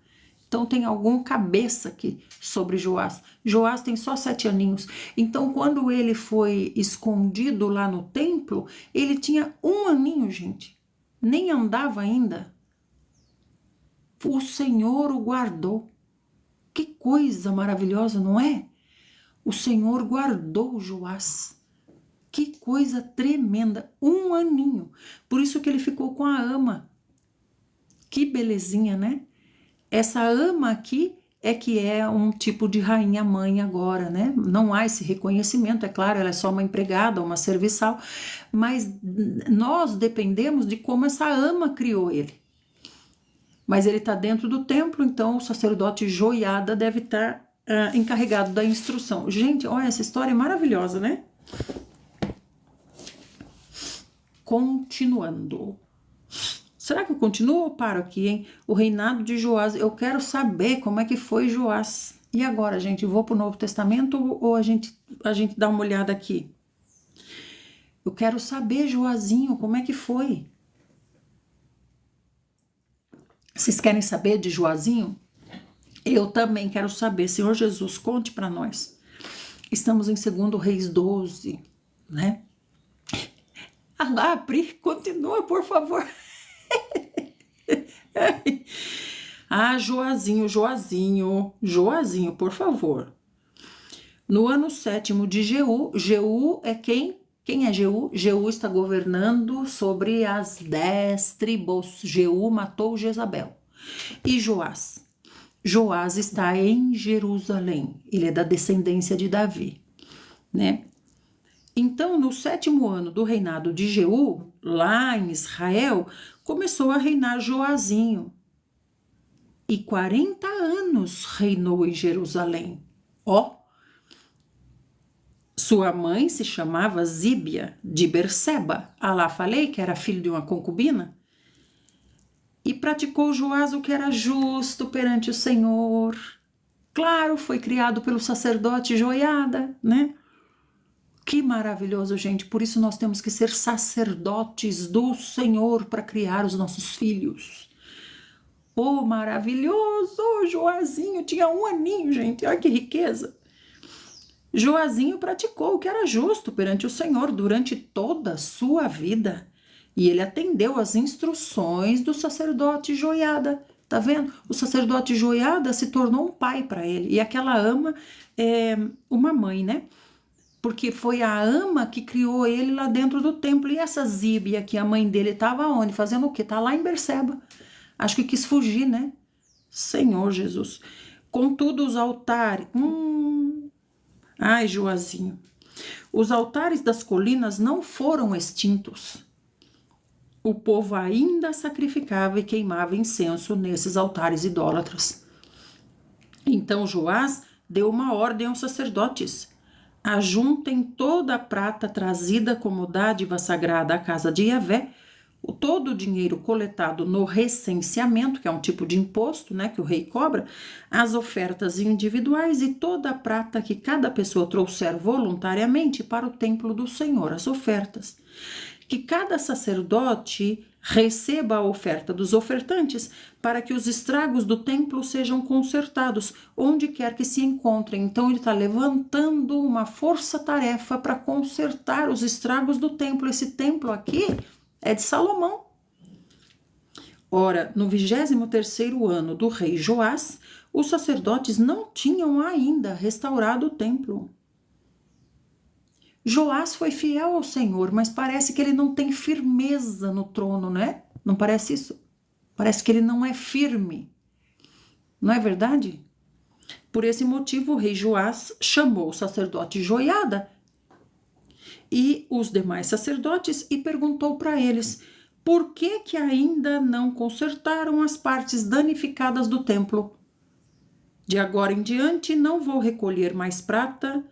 Então tem algum cabeça aqui sobre Joás. Joás tem só 7 aninhos. Então quando ele foi escondido lá no templo, ele tinha 1 aninho, gente. Nem andava ainda. O Senhor o guardou. Que coisa maravilhosa, não é? O Senhor guardou Joás. Que coisa tremenda. 1 aninho. Por isso que ele ficou com a ama. Que belezinha, né? Essa ama aqui é que é um tipo de rainha-mãe agora, né? Não há esse reconhecimento, é claro, ela é só uma empregada, uma serviçal, mas nós dependemos de como essa ama criou ele. Mas ele está dentro do templo, então o sacerdote Joiada deve estar encarregado da instrução. Gente, olha, essa história é maravilhosa, né? Continuando. Será que eu continuo ou paro aqui, hein? O reinado de Joás. Eu quero saber como é que foi Joás. E agora, gente? Vou para o Novo Testamento ou a gente dá uma olhada aqui? Eu quero saber, Joazinho, como é que foi? Vocês querem saber de Joazinho? Eu também quero saber. Senhor Jesus, conte para nós. Estamos em 2 Reis 12, né? Ah lá, Pri, continua, por favor. Joazinho, por favor. No ano 7º de Jeú é quem? Quem é Jeú? Jeú está governando sobre as 10 tribos. Jeú matou Jezabel. E Joás? Joás está em Jerusalém. Ele é da descendência de Davi, né? Então, no 7º ano do reinado de Jeú, lá em Israel, começou a reinar Joazinho. E 40 anos reinou em Jerusalém. Sua mãe se chamava Zíbia de Berseba. Lá falei que era filho de uma concubina. E praticou Joás o que era justo perante o Senhor. Claro, foi criado pelo sacerdote Joiada, né? Que maravilhoso, gente. Por isso nós temos que ser sacerdotes do Senhor para criar os nossos filhos. Maravilhoso! Joazinho tinha 1 aninho, gente. Olha que riqueza. Joazinho praticou o que era justo perante o Senhor durante toda a sua vida. E ele atendeu às instruções do sacerdote Joiada. Tá vendo? O sacerdote Joiada se tornou um pai para ele. E aquela ama é uma mãe, né? Porque foi a ama que criou ele lá dentro do templo. E essa Zíbia, que a mãe dele estava onde? Fazendo o quê? Tá lá em Berseba. Acho que quis fugir, né? Senhor Jesus. Contudo, os altares... Ai, Joazinho. Os altares das colinas não foram extintos. O povo ainda sacrificava e queimava incenso nesses altares idólatras. Então Joás deu uma ordem aos sacerdotes: ajuntem toda a prata trazida como dádiva sagrada à casa de Yahvé, todo o dinheiro coletado no recenseamento, que é um tipo de imposto, né, que o rei cobra, as ofertas individuais e toda a prata que cada pessoa trouxer voluntariamente para o templo do Senhor, as ofertas. Que cada sacerdote receba a oferta dos ofertantes para que os estragos do templo sejam consertados, onde quer que se encontrem. Então ele está levantando uma força-tarefa para consertar os estragos do templo. Esse templo aqui é de Salomão. Ora, no 23º ano do rei Joás, os sacerdotes não tinham ainda restaurado o templo. Joás foi fiel ao Senhor, mas parece que ele não tem firmeza no trono, né? Não parece isso? Parece que ele não é firme. Não é verdade? Por esse motivo, o rei Joás chamou o sacerdote Joiada e os demais sacerdotes e perguntou para eles: por que ainda não consertaram as partes danificadas do templo? De agora em diante não vou recolher mais prata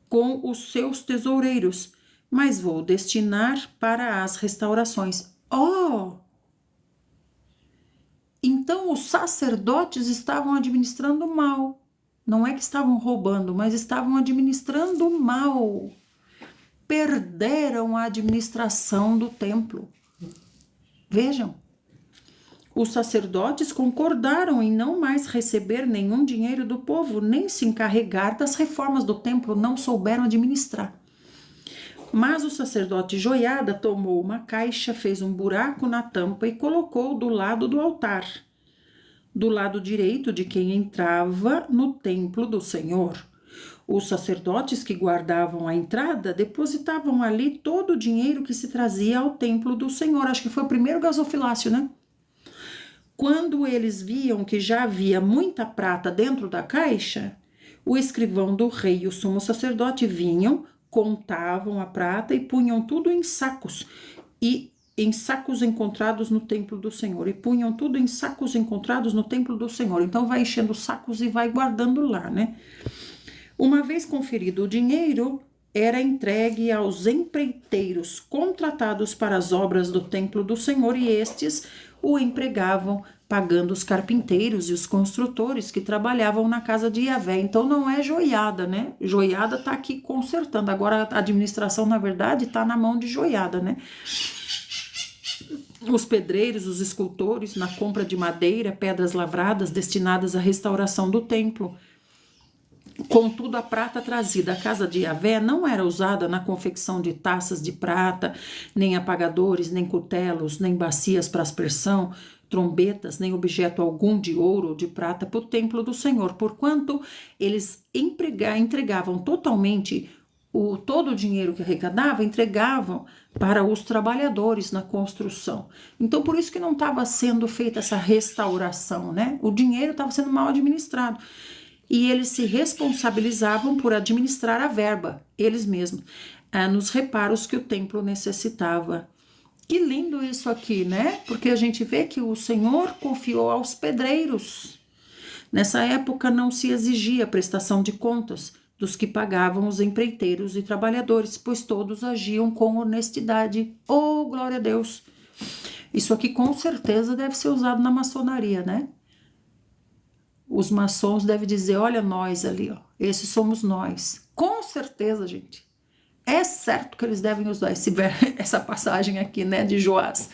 com os seus tesoureiros, mas vou destinar para as restaurações. Oh! Então os sacerdotes estavam administrando mal. Não é que estavam roubando, mas estavam administrando mal. Perderam a administração do templo. Vejam. Os sacerdotes concordaram em não mais receber nenhum dinheiro do povo, nem se encarregar das reformas do templo, não souberam administrar. Mas o sacerdote Joiada tomou uma caixa, fez um buraco na tampa e colocou do lado do altar, do lado direito de quem entrava no templo do Senhor. Os sacerdotes que guardavam a entrada depositavam ali todo o dinheiro que se trazia ao templo do Senhor. Acho que foi o primeiro gasofilácio, né? Quando eles viam que já havia muita prata dentro da caixa, o escrivão do rei e o sumo sacerdote vinham, contavam a prata e punham tudo em sacos, e em sacos encontrados no templo do Senhor, e punham tudo em sacos encontrados no templo do Senhor. Então vai enchendo sacos e vai guardando lá, né? Uma vez conferido o dinheiro, era entregue aos empreiteiros contratados para as obras do templo do Senhor, e estes o empregavam, pagando os carpinteiros e os construtores que trabalhavam na casa de Yahvé. Então não é Joiada, né? Joiada está aqui consertando. Agora a administração, na verdade, está na mão de Joiada, né? Os pedreiros, os escultores, na compra de madeira, pedras lavradas destinadas à restauração do templo. Contudo, a prata trazida à casa de Yahvé não era usada na confecção de taças de prata, nem apagadores, nem cutelos, nem bacias para aspersão, trombetas, nem objeto algum de ouro ou de prata para o templo do Senhor, porquanto eles entregavam totalmente todo o dinheiro que arrecadavam, entregavam para os trabalhadores na construção. Então, por isso que não estava sendo feita essa restauração, né? O dinheiro estava sendo mal administrado. E eles se responsabilizavam por administrar a verba, eles mesmos, nos reparos que o templo necessitava. Que lindo isso aqui, né? Porque a gente vê que o Senhor confiou aos pedreiros. Nessa época não se exigia prestação de contas dos que pagavam os empreiteiros e trabalhadores, pois todos agiam com honestidade. Oh, glória a Deus! Isso aqui com certeza deve ser usado na maçonaria, né? Os maçons devem dizer, olha nós ali, ó, esses somos nós. Com certeza, gente. É certo que eles devem usar essa passagem aqui, né, de Joás.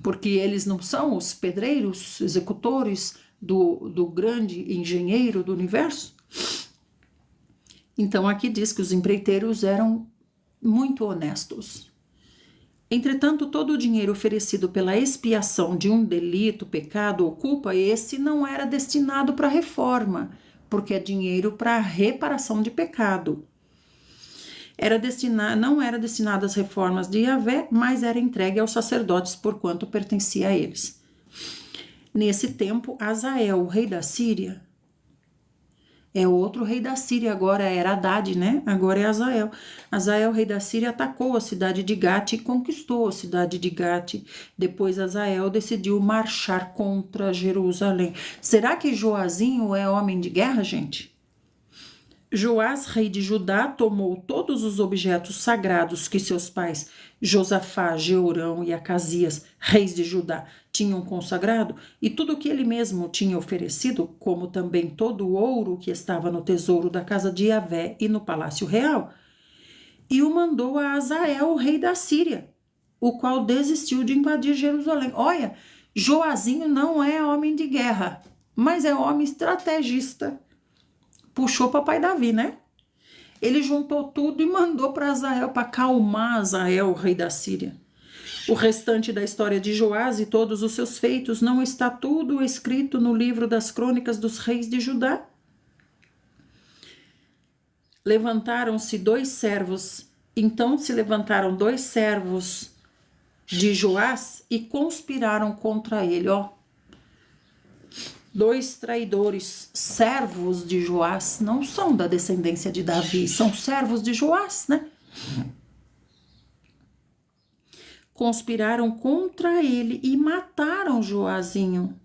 Porque eles não são os pedreiros, executores do grande engenheiro do universo? Então aqui diz que os empreiteiros eram muito honestos. Entretanto, todo o dinheiro oferecido pela expiação de um delito, pecado ou culpa, esse não era destinado para reforma, porque é dinheiro para reparação de pecado. Não era destinado às reformas de Yahvé, mas era entregue aos sacerdotes, porquanto pertencia a eles. Nesse tempo, Azael, o rei da Síria, é outro rei da Síria, agora era Haddad, né? Agora é Azael. Azael, rei da Síria, atacou a cidade de Gate e conquistou a cidade de Gate. Depois Azael decidiu marchar contra Jerusalém. Será que Joazinho é homem de guerra, gente? Joás, rei de Judá, tomou todos os objetos sagrados que seus pais, Josafá, Jeorão e Acasias, reis de Judá, tinham consagrado, e tudo o que ele mesmo tinha oferecido, como também todo o ouro que estava no tesouro da casa de Yahvé e no palácio real, e o mandou a Azael, o rei da Síria, o qual desistiu de invadir Jerusalém. Olha, Joazinho não é homem de guerra, mas é homem estrategista. Puxou papai Davi, né? Ele juntou tudo e mandou para Azael, para acalmar Azael, o rei da Síria. O restante da história de Joás e todos os seus feitos, não está tudo escrito no livro das crônicas dos reis de Judá? Levantaram-se dois servos, então se levantaram dois servos de Joás e conspiraram contra ele, ó. Dois traidores, servos de Joás, não são da descendência de Davi, são servos de Joás, né? Conspiraram contra ele e mataram Joazinho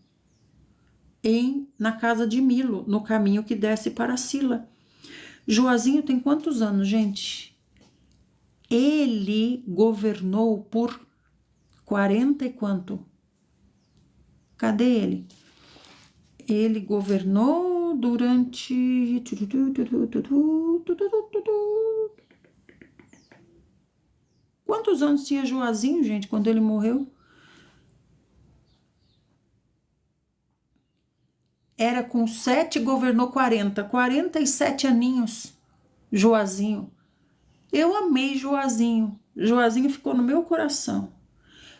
na casa de Milo, no caminho que desce para Sila. Joazinho tem quantos anos, gente? Ele governou por 40 e quanto? Cadê ele? Ele governou durante... Quantos anos tinha Joazinho, gente, quando ele morreu? Era com 7, governou 40. 47 aninhos, Joazinho. Eu amei Joazinho. Joazinho ficou no meu coração.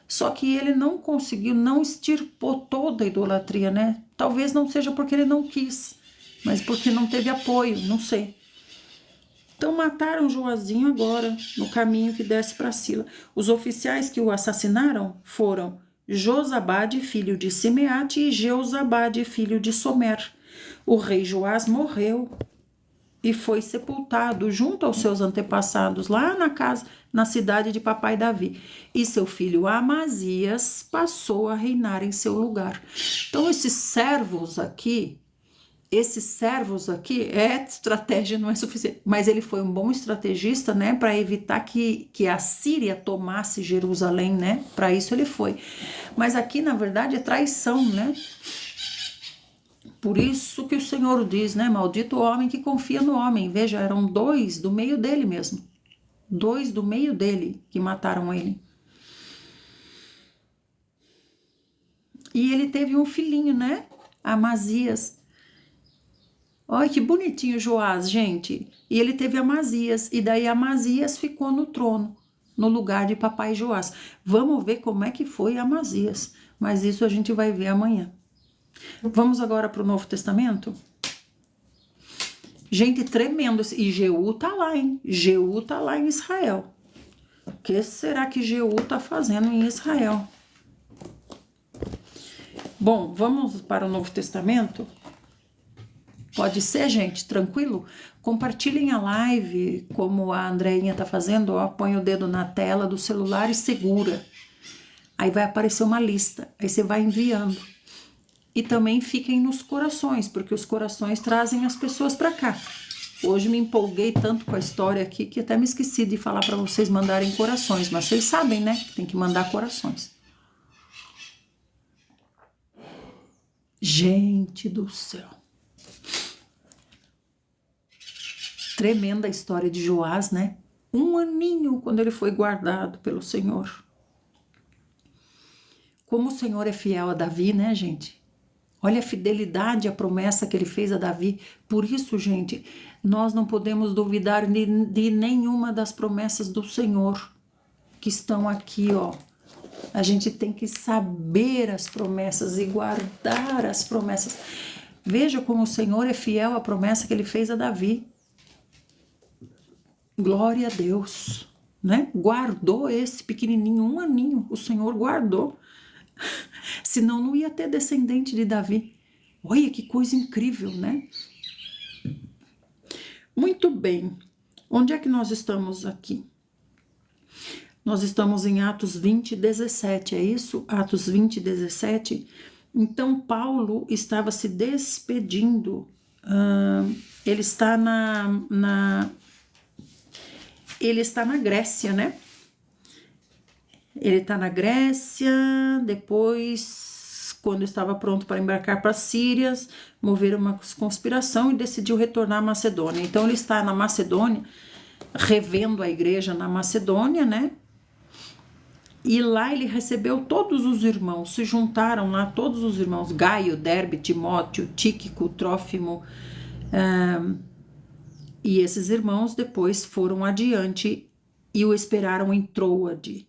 Só que ele não conseguiu, não extirpou toda a idolatria, né? Talvez não seja porque ele não quis, mas porque não teve apoio, não sei. Então mataram Joazinho agora, no caminho que desce para Sila. Os oficiais que o assassinaram foram Josabade, filho de Simeate, e Jeozabade, filho de Somer. O rei Joás morreu e foi sepultado junto aos seus antepassados lá na casa, na cidade de papai Davi. E seu filho Amazias passou a reinar em seu lugar. Então esses servos aqui estratégia não é suficiente, mas ele foi um bom estrategista, né, para evitar que a Síria tomasse Jerusalém, né, para isso ele foi. Mas aqui, na verdade, é traição, né, por isso que o Senhor diz, né, maldito o homem que confia no homem. Veja, eram dois do meio dele mesmo, dois do meio dele que mataram ele. E ele teve um filhinho, né, Amazias. Olha que bonitinho Joás, gente. E ele teve Amazias, e daí Amazias ficou no trono, no lugar de papai Joás. Vamos ver como é que foi Amazias, mas isso a gente vai ver amanhã. Vamos agora para o Novo Testamento? Gente, tremendo. E Jeú tá lá, hein? Jeú tá lá em Israel. O que será que Jeú tá fazendo em Israel? Bom, vamos para o Novo Testamento? Pode ser, gente? Tranquilo? Compartilhem a live, como a Andreinha tá fazendo, ó, põe o dedo na tela do celular e segura. Aí vai aparecer uma lista, aí você vai enviando. E também fiquem nos corações, porque os corações trazem as pessoas para cá. Hoje me empolguei tanto com a história aqui que até me esqueci de falar para vocês mandarem corações, mas vocês sabem, né? Tem que mandar corações. Gente do céu. Tremenda a história de Joás, né? 1 aninho quando ele foi guardado pelo Senhor. Como o Senhor é fiel a Davi, né, gente? Olha a fidelidade, a promessa que ele fez a Davi. Por isso, gente, nós não podemos duvidar de nenhuma das promessas do Senhor que estão aqui, ó. A gente tem que saber as promessas e guardar as promessas. Veja como o Senhor é fiel à promessa que ele fez a Davi. Glória a Deus, né? Guardou esse pequenininho, 1 aninho, o Senhor guardou. Senão não ia ter descendente de Davi. Olha que coisa incrível, né? Muito bem. Onde é que nós estamos aqui? Nós estamos em Atos 20, 17, é isso? Atos 20, 17. Então, Paulo estava se despedindo. Ele está ele está na Grécia, né? Ele está na Grécia, depois, quando estava pronto para embarcar para a Síria, moveram uma conspiração e decidiu retornar à Macedônia. Então, ele está na Macedônia, revendo a igreja na Macedônia, né? E lá ele recebeu todos os irmãos, se juntaram lá todos os irmãos, Gaio, Derbe, Timóteo, Tíquico, Trófimo, e esses irmãos depois foram adiante e o esperaram em Troade.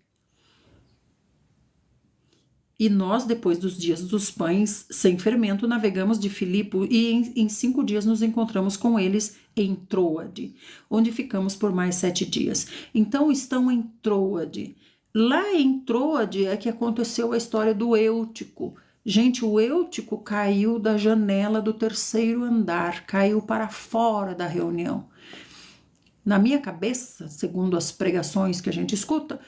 E nós, depois dos dias dos pães sem fermento, navegamos de Filipo e em 5 dias nos encontramos com eles em Troade, onde ficamos por mais 7 dias. Então estão em Troade. Lá em Troade é que aconteceu a história do Eutico. Gente, o Eutico caiu da janela do 3º andar, caiu para fora da reunião. Na minha cabeça, segundo as pregações que a gente escuta,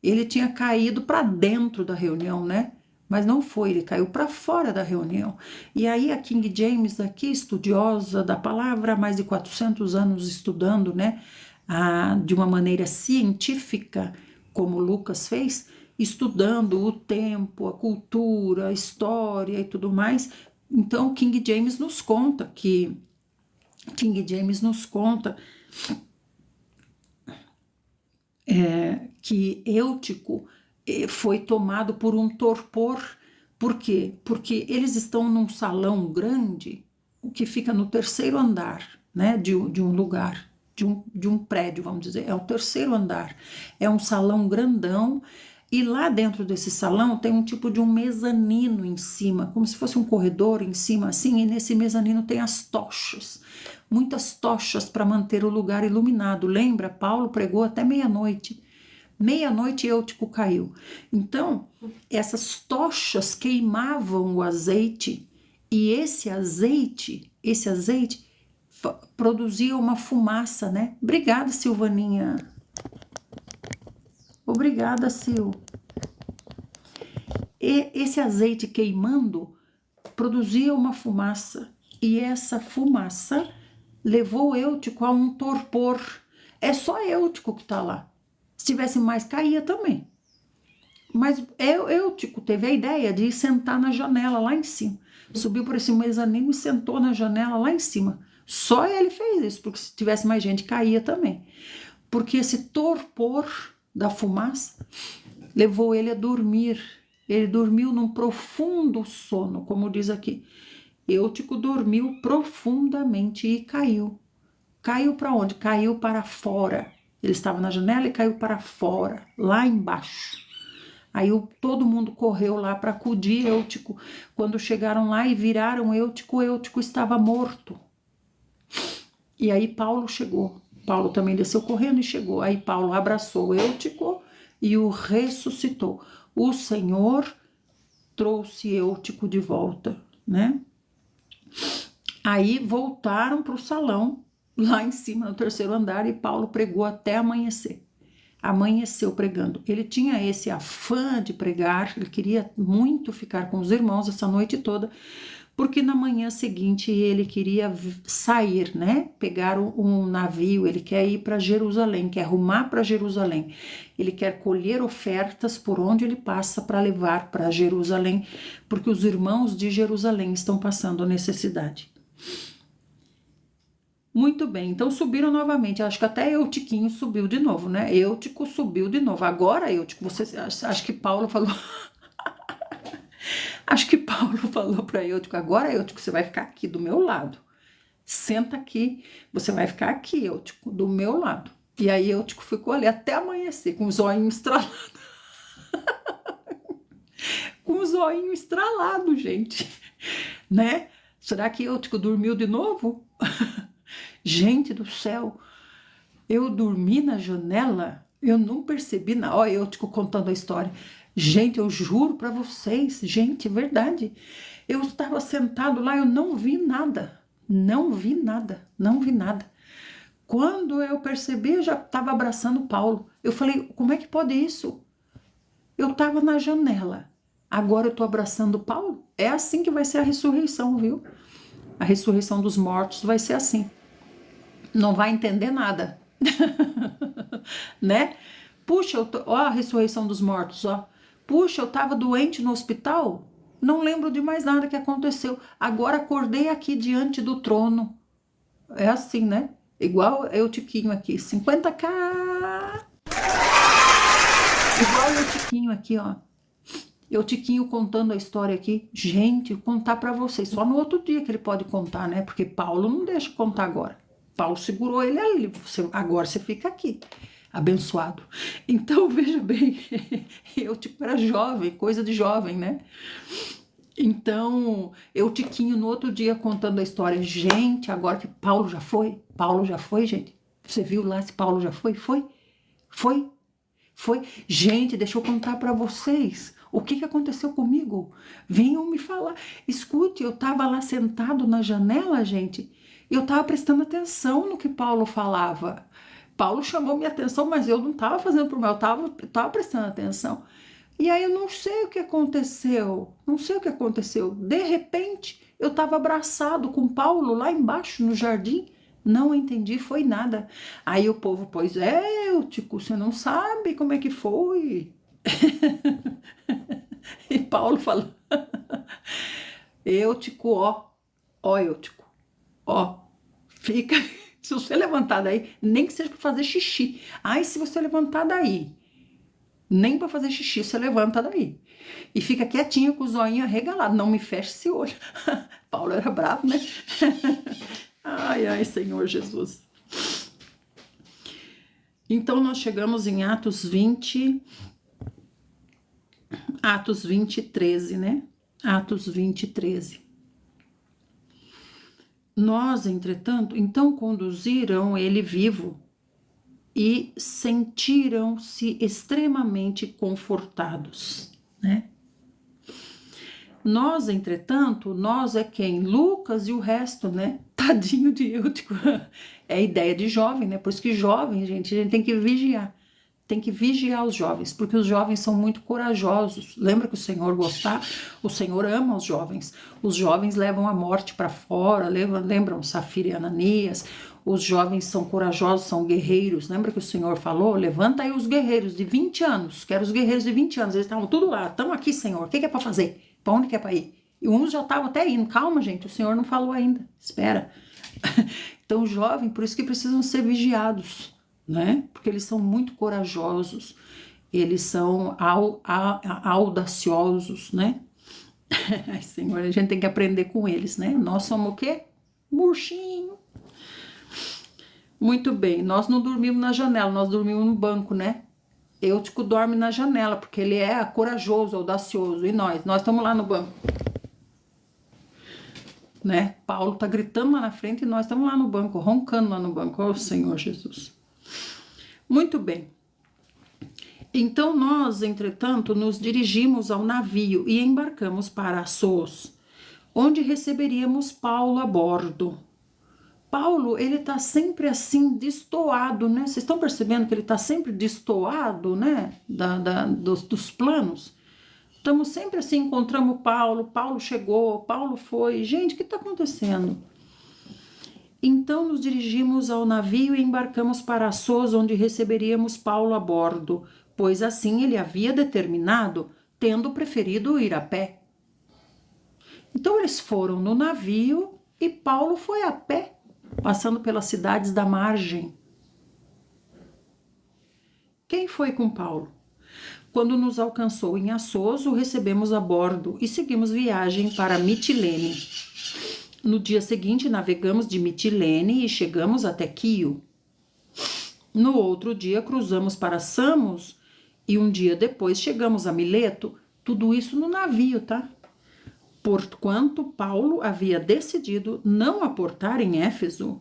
ele tinha caído para dentro da reunião, né? Mas não foi, ele caiu para fora da reunião. E aí a King James aqui, estudiosa da palavra, há mais de 400 anos estudando, né? De uma maneira científica, como Lucas fez, estudando o tempo, a cultura, a história e tudo mais. Então King James nos conta que Eutico foi tomado por um torpor. Por quê? Porque eles estão num salão grande que fica no 3º andar, né, de um lugar, de um prédio, vamos dizer, é o 3º andar, é um salão grandão, e lá dentro desse salão tem um tipo de um mezanino em cima, como se fosse um corredor em cima assim, e nesse mezanino tem as tochas, muitas tochas para manter o lugar iluminado. Lembra? Paulo pregou até meia-noite. Meia-noite Eutico caiu. Então, essas tochas queimavam o azeite, e esse azeite produzia uma fumaça, né? Obrigada, Silvaninha. Obrigada, Sil. E esse azeite queimando produzia uma fumaça, e essa fumaça levou Eutico a um torpor. É só Eutico que está lá. Se tivesse mais, caía também. Mas Eutico teve a ideia de sentar na janela lá em cima. Subiu por esse mezanino e sentou na janela lá em cima. Só ele fez isso, porque se tivesse mais gente, caía também. Porque esse torpor da fumaça levou ele a dormir. Ele dormiu num profundo sono, como diz aqui. Eutico dormiu profundamente e caiu. Caiu para onde? Caiu para fora. Ele estava na janela e caiu para fora, lá embaixo. Aí todo mundo correu lá para acudir Eutico. Quando chegaram lá e viraram Eutico, Eutico estava morto. E aí Paulo chegou. Paulo também desceu correndo e chegou. Aí Paulo abraçou Eutico e o ressuscitou. O Senhor trouxe Eutico de volta, né? Aí voltaram para o salão, lá em cima, no 3º andar, e Paulo pregou até amanhecer. Amanheceu pregando. Ele tinha esse afã de pregar, ele queria muito ficar com os irmãos essa noite toda, porque na manhã seguinte ele queria sair, né? Pegar um navio, ele quer ir para Jerusalém, quer rumar para Jerusalém. Ele quer colher ofertas por onde ele passa para levar para Jerusalém, porque os irmãos de Jerusalém estão passando necessidade. Muito bem, então subiram novamente. Acho que até Eutiquinho subiu de novo, né? Eutico subiu de novo. Agora, Eutico, você acho que Paulo falou. Acho que Paulo falou para Eutico: agora, Eutico, você vai ficar aqui do meu lado. Senta aqui, você vai ficar aqui, Eutico, do meu lado. E aí Eutico ficou ali até amanhecer, com os olhinhos estralados. Com os olhinhos estralados, gente. Né? Será que Eutico dormiu de novo? Gente do céu, eu dormi na janela, eu não percebi nada. Olha, eu contando a história. Gente, eu juro para vocês, gente, é verdade. Eu estava sentado lá, eu não vi nada. Não vi nada. Quando eu percebi, eu já estava abraçando Paulo. Eu falei: como é que pode isso? Eu estava na janela, agora eu estou abraçando Paulo? É assim que vai ser a ressurreição, viu? A ressurreição dos mortos vai ser assim. Não vai entender nada. Né? Puxa, ó a ressurreição dos mortos, ó. Puxa, eu estava doente no hospital, não lembro de mais nada que aconteceu. Agora acordei aqui diante do trono. É assim, né? Igual Eutiquinho aqui, 50k. Igual Eutiquinho aqui, ó. Eutiquinho contando a história aqui. Gente, contar para vocês. Só no outro dia que ele pode contar, né? Porque Paulo não deixa contar agora. Paulo segurou ele ali. Agora você fica aqui. abençoado. Então, veja bem, eu tipo era jovem, coisa de jovem, né? Então, eu tiquinho no outro dia contando a história. Gente, agora que Paulo já foi? Paulo já foi, gente? Você viu lá se Paulo já foi? Foi? Foi? Foi? Gente, deixa eu contar para vocês o que aconteceu comigo. Venham me falar. Escute, eu tava lá sentado na janela, gente, e eu tava prestando atenção no que Paulo falava. Paulo chamou minha atenção, mas eu não tava fazendo por mal, eu tava prestando atenção. E aí eu não sei o que aconteceu, não sei o que aconteceu. De repente, eu estava abraçado com Paulo lá embaixo no jardim. Não entendi, foi nada. Aí o povo, pois é, Eutico, você não sabe como é que foi. E Paulo falou, Eutico, ó, Eutico, ó, fica, se você levantar daí, nem que seja para fazer xixi. Ai, se você levantar daí, nem para fazer xixi, você levanta daí. E fica quietinho com o zoinho arregalado. Não me feche esse olho. Paulo era bravo, né? Ai, ai, Senhor Jesus. Então, nós chegamos em Atos 20, 13, né? Atos 20, 13. Nós, entretanto, então conduziram ele vivo e sentiram-se extremamente confortados, né? Nós, entretanto, nós é quem? Lucas e o resto, né? Tadinho de Eutico. É ideia de jovem, né? Por isso que jovem, gente, a gente tem que vigiar. Tem que vigiar os jovens, porque os jovens são muito corajosos. Lembra que o Senhor gostar? O Senhor ama os jovens. Os jovens levam a morte para fora, lembram Safira e Ananias? Os jovens são corajosos, são guerreiros. Lembra que o Senhor falou? Levanta aí os guerreiros de 20 anos. Quero os guerreiros de 20 anos. Eles estavam tudo lá. Estamos aqui, Senhor. O que é para fazer? Para onde que é para ir? E uns já estavam até indo. Calma, gente. O Senhor não falou ainda. Espera. Então, os jovens, por isso que precisam ser vigiados, né? Porque eles são muito corajosos. Eles são audaciosos, né? Ai, Senhor, a gente tem que aprender com eles, né? Nós somos o quê? Murchinho. Muito bem, nós não dormimos na janela, nós dormimos no banco, né? Eutico dorme na janela, porque ele é corajoso, audacioso. E nós estamos lá no banco. Né? Paulo tá gritando lá na frente e nós estamos lá no banco, roncando lá no banco. Oh, Senhor Jesus. Muito bem. Então nós, entretanto, nos dirigimos ao navio e embarcamos para Assos, onde receberíamos Paulo a bordo. Paulo, ele tá sempre assim, destoado, né? Vocês estão percebendo que ele tá sempre destoado, né? Dos planos? Estamos sempre assim, encontramos Paulo chegou, Paulo foi. Gente, o que está acontecendo? Então nos dirigimos ao navio e embarcamos para Assos, onde receberíamos Paulo a bordo, pois assim ele havia determinado, tendo preferido ir a pé. Então eles foram no navio e Paulo foi a pé, passando pelas cidades da margem. Quem foi com Paulo? Quando nos alcançou em Assos, o recebemos a bordo e seguimos viagem para Mitilene. No dia seguinte, navegamos de Mitilene e chegamos até Quio. No outro dia, cruzamos para Samos e um dia depois chegamos a Mileto. Tudo isso no navio, tá? Porquanto Paulo havia decidido não aportar em Éfeso,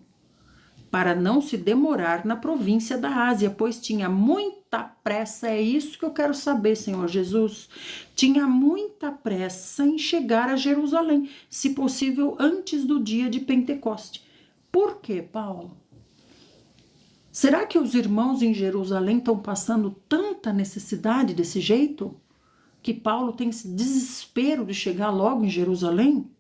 para não se demorar na província da Ásia, pois tinha muita pressa. É isso que eu quero saber, Senhor Jesus. Tinha muita pressa em chegar a Jerusalém, se possível antes do dia de Pentecoste. Por quê, Paulo? Será que os irmãos em Jerusalém estão passando tanta necessidade desse jeito? Que Paulo tem esse desespero de chegar logo em Jerusalém?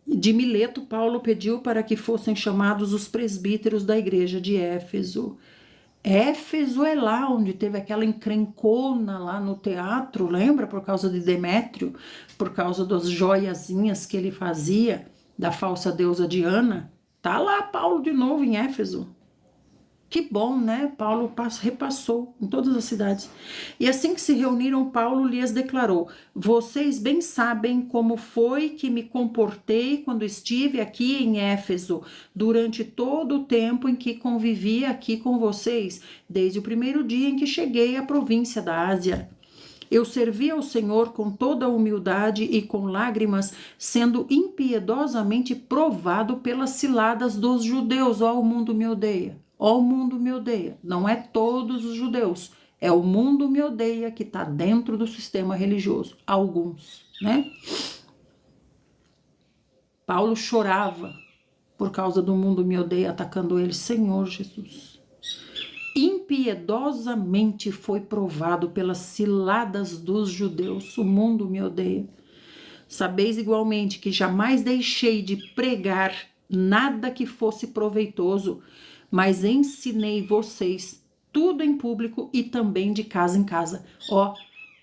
De Mileto, Paulo pediu para que fossem chamados os presbíteros da igreja de Éfeso. Éfeso é lá onde teve aquela encrencona lá no teatro, lembra? Por causa de Demétrio, por causa das joiazinhas que ele fazia, da falsa deusa Diana. Tá lá Paulo de novo em Éfeso. Que bom, né? Paulo repassou em todas as cidades. E assim que se reuniram, Paulo lhes declarou: vocês bem sabem como foi que me comportei quando estive aqui em Éfeso, durante todo o tempo em que convivi aqui com vocês, desde o primeiro dia em que cheguei à província da Ásia. Eu servi ao Senhor com toda a humildade e com lágrimas, sendo impiedosamente provado pelas ciladas dos judeus. Ó, o mundo me odeia. Ó, o mundo me odeia. Não é todos os judeus. É o mundo me odeia que está dentro do sistema religioso. Alguns, né? Paulo chorava por causa do mundo me odeia atacando ele. Senhor Jesus. Impiedosamente foi provado pelas ciladas dos judeus. O mundo me odeia. Sabeis igualmente que jamais deixei de pregar nada que fosse proveitoso, mas ensinei vocês tudo em público e também de casa em casa. Ó,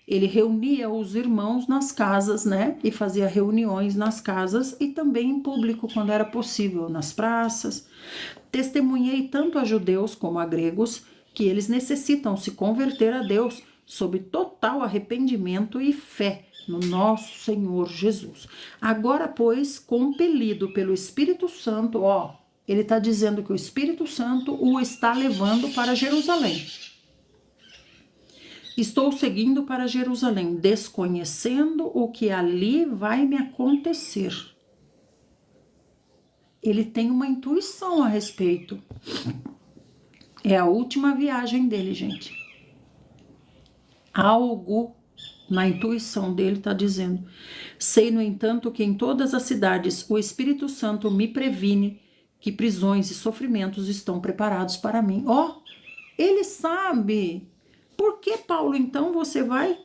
ele reunia os irmãos nas casas, né? E fazia reuniões nas casas e também em público, quando era possível, nas praças. Testemunhei tanto a judeus como a gregos que eles necessitam se converter a Deus sob total arrependimento e fé no nosso Senhor Jesus. Agora, pois, compelido pelo Espírito Santo, ó, ele está dizendo que o Espírito Santo o está levando para Jerusalém. Estou seguindo para Jerusalém, desconhecendo o que ali vai me acontecer. Ele tem uma intuição a respeito. É a última viagem dele, gente. Algo na intuição dele está dizendo. Sei, no entanto, que em todas as cidades o Espírito Santo me previne que prisões e sofrimentos estão preparados para mim. Ó, ele sabe. Por que, Paulo, então você vai?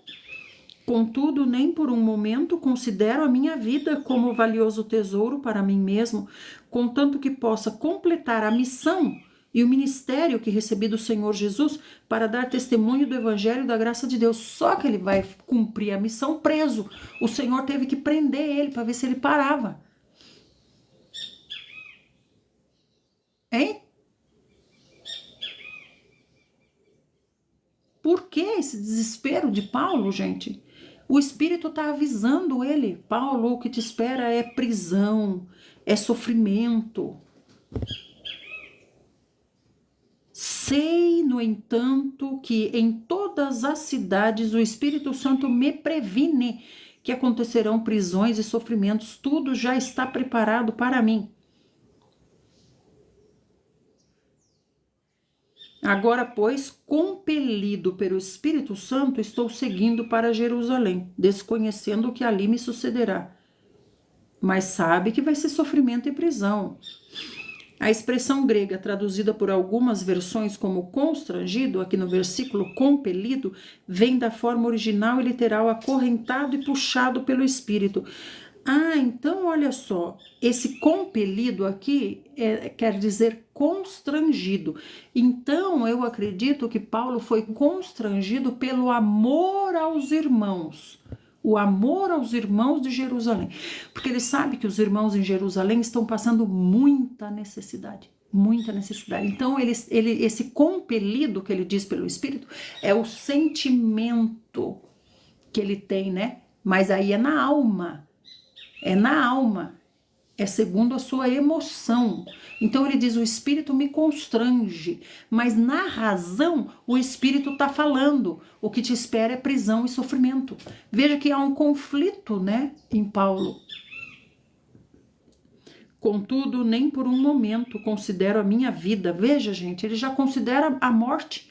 Contudo, nem por um momento considero a minha vida como valioso tesouro para mim mesmo, contanto que possa completar a missão e o ministério que recebi do Senhor Jesus para dar testemunho do evangelho da graça de Deus. Só que ele vai cumprir a missão preso. O Senhor teve que prender ele para ver se ele parava. Hein? Por que esse desespero de Paulo, gente? O Espírito está avisando ele. Paulo, o que te espera é prisão, é sofrimento. Sei, no entanto, que em todas as cidades o Espírito Santo me previne que acontecerão prisões e sofrimentos. Tudo já está preparado para mim. Agora, pois, compelido pelo Espírito Santo, estou seguindo para Jerusalém, desconhecendo o que ali me sucederá. Mas sabe que vai ser sofrimento e prisão. A expressão grega, traduzida por algumas versões como constrangido, aqui no versículo compelido, vem da forma original e literal acorrentado e puxado pelo Espírito. Ah, então olha só, esse compelido aqui quer dizer constrangido. Então eu acredito que Paulo foi constrangido pelo amor aos irmãos. O amor aos irmãos de Jerusalém. Porque ele sabe que os irmãos em Jerusalém estão passando muita necessidade. Muita necessidade. Então esse compelido que ele diz pelo Espírito é o sentimento que ele tem, né? Mas aí é na alma. É na alma, é segundo a sua emoção. Então ele diz, o Espírito me constrange, mas na razão o Espírito está falando, o que te espera é prisão e sofrimento. Veja que há um conflito, né, em Paulo. Contudo, nem por um momento considero a minha vida. Veja, gente, ele já considera a morte.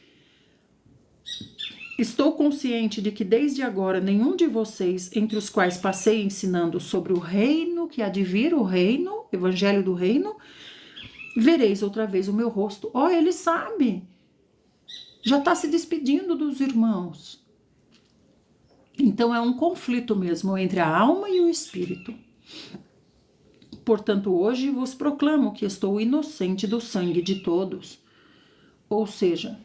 Estou consciente de que desde agora nenhum de vocês, entre os quais passei ensinando sobre o reino que há de vir, o reino, evangelho do reino, vereis outra vez o meu rosto. Ó, ele sabe. Já está se despedindo dos irmãos. Então é um conflito mesmo entre a alma e o espírito. Portanto, hoje vos proclamo que estou inocente do sangue de todos. Ou seja,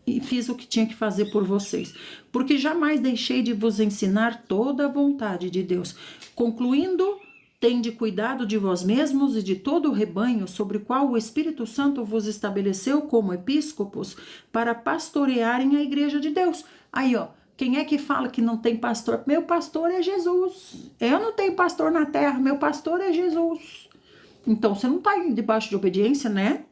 e fiz o que tinha que fazer por vocês, porque jamais deixei de vos ensinar toda a vontade de Deus. Concluindo, Tende cuidado de vós mesmos e de todo o rebanho sobre o qual o Espírito Santo vos estabeleceu como episcopos para pastorearem a igreja de Deus. Aí, ó, quem é que fala que não tem pastor? Meu pastor é Jesus. Eu não tenho pastor na terra, meu pastor é Jesus. Então, você não está debaixo de obediência, né?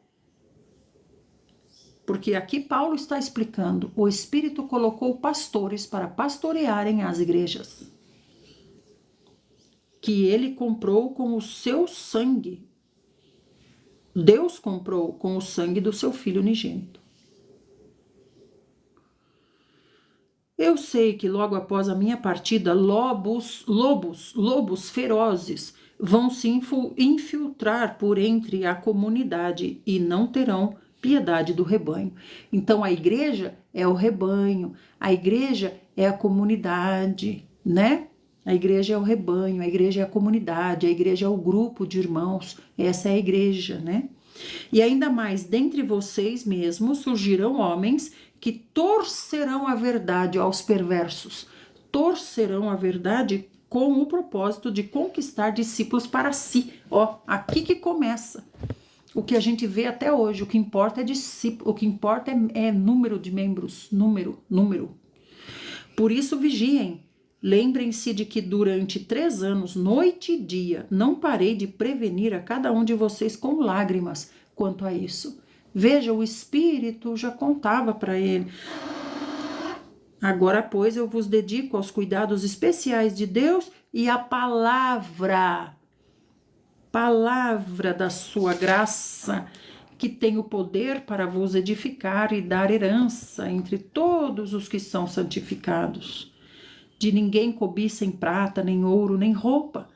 Porque aqui Paulo está explicando, o Espírito colocou pastores para pastorearem as igrejas, que ele comprou com o seu sangue. Deus comprou com o sangue do seu Filho unigênito. Eu sei que logo após a minha partida, lobos ferozes vão se infiltrar por entre a comunidade e não terão piedade do rebanho. Então a igreja é o rebanho, a igreja é a comunidade, né? A igreja é o rebanho, a igreja é a comunidade, a igreja é o grupo de irmãos, essa é a igreja, né? E ainda mais, dentre vocês mesmos surgirão homens que torcerão a verdade aos perversos, torcerão a verdade com o propósito de conquistar discípulos para si. Ó, aqui que começa. O que a gente vê até hoje, o que importa é discípulo, o que importa é número de membros, número. Por isso vigiem, lembrem-se de que durante 3 anos, noite e dia, não parei de prevenir a cada um de vocês com lágrimas quanto a isso. Veja, o Espírito já contava para ele. Agora, pois, eu vos dedico aos cuidados especiais de Deus e à palavra da sua graça, que tem o poder para vos edificar e dar herança entre todos os que são santificados. De ninguém cobiçem prata, nem ouro, nem roupa.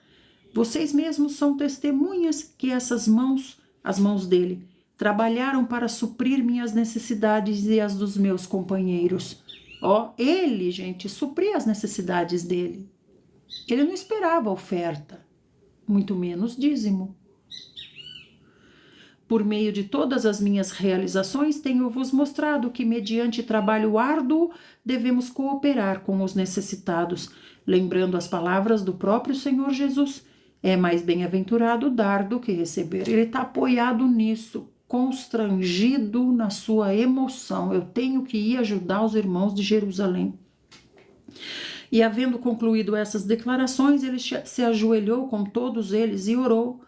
Vocês mesmos são testemunhas que essas mãos, as mãos dele, trabalharam para suprir minhas necessidades e as dos meus companheiros. Ó, ele, gente, supria as necessidades dele. Ele não esperava oferta, muito menos dízimo. Por meio de todas as minhas realizações, tenho-vos mostrado que, mediante trabalho árduo, devemos cooperar com os necessitados, lembrando as palavras do próprio Senhor Jesus. É mais bem-aventurado dar do que receber. Ele está apoiado nisso, constrangido na sua emoção. Eu tenho que ir ajudar os irmãos de Jerusalém. E havendo concluído essas declarações, ele se ajoelhou com todos eles e orou.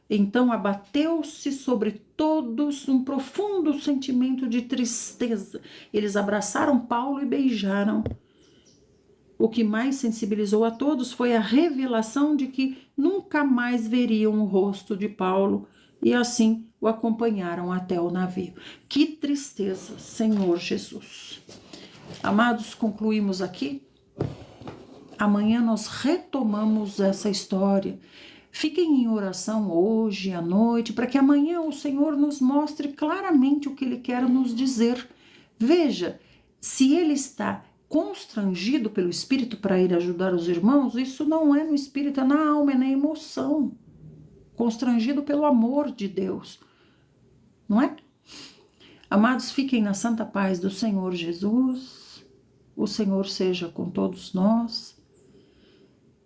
Então abateu-se sobre todos um profundo sentimento de tristeza. Eles abraçaram Paulo e beijaram. O que mais sensibilizou a todos foi a revelação de que nunca mais veriam o rosto de Paulo, e assim o acompanharam até o navio. Que tristeza, Senhor Jesus. Amados, concluímos aqui. Amanhã nós retomamos essa história. Fiquem em oração hoje à noite, para que amanhã o Senhor nos mostre claramente o que Ele quer nos dizer. Veja, se Ele está constrangido pelo Espírito para ir ajudar os irmãos, isso não é no Espírito, é na alma, é na emoção. Constrangido pelo amor de Deus, não é? Amados, fiquem na santa paz do Senhor Jesus. O Senhor seja com todos nós.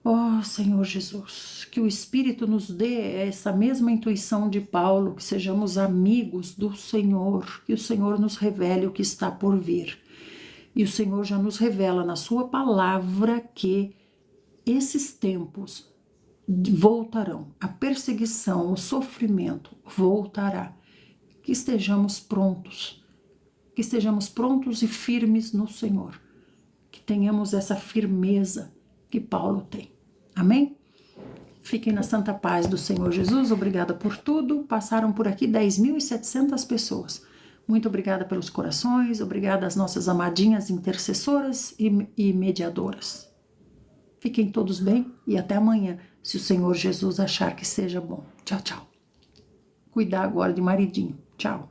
Ó Senhor Jesus, que o Espírito nos dê essa mesma intuição de Paulo, que sejamos amigos do Senhor, que o Senhor nos revele o que está por vir. E o Senhor já nos revela na sua palavra que esses tempos voltarão, a perseguição, o sofrimento voltará. Que estejamos prontos e firmes no Senhor, que tenhamos essa firmeza que Paulo tem. Amém? Fiquem na santa paz do Senhor Jesus. Obrigada por tudo. Passaram por aqui 10.700 pessoas. Muito obrigada pelos corações, obrigada às nossas amadinhas intercessoras e mediadoras. Fiquem todos bem e até amanhã, se o Senhor Jesus achar que seja bom. Tchau, tchau. Cuidar agora de maridinho. Tchau.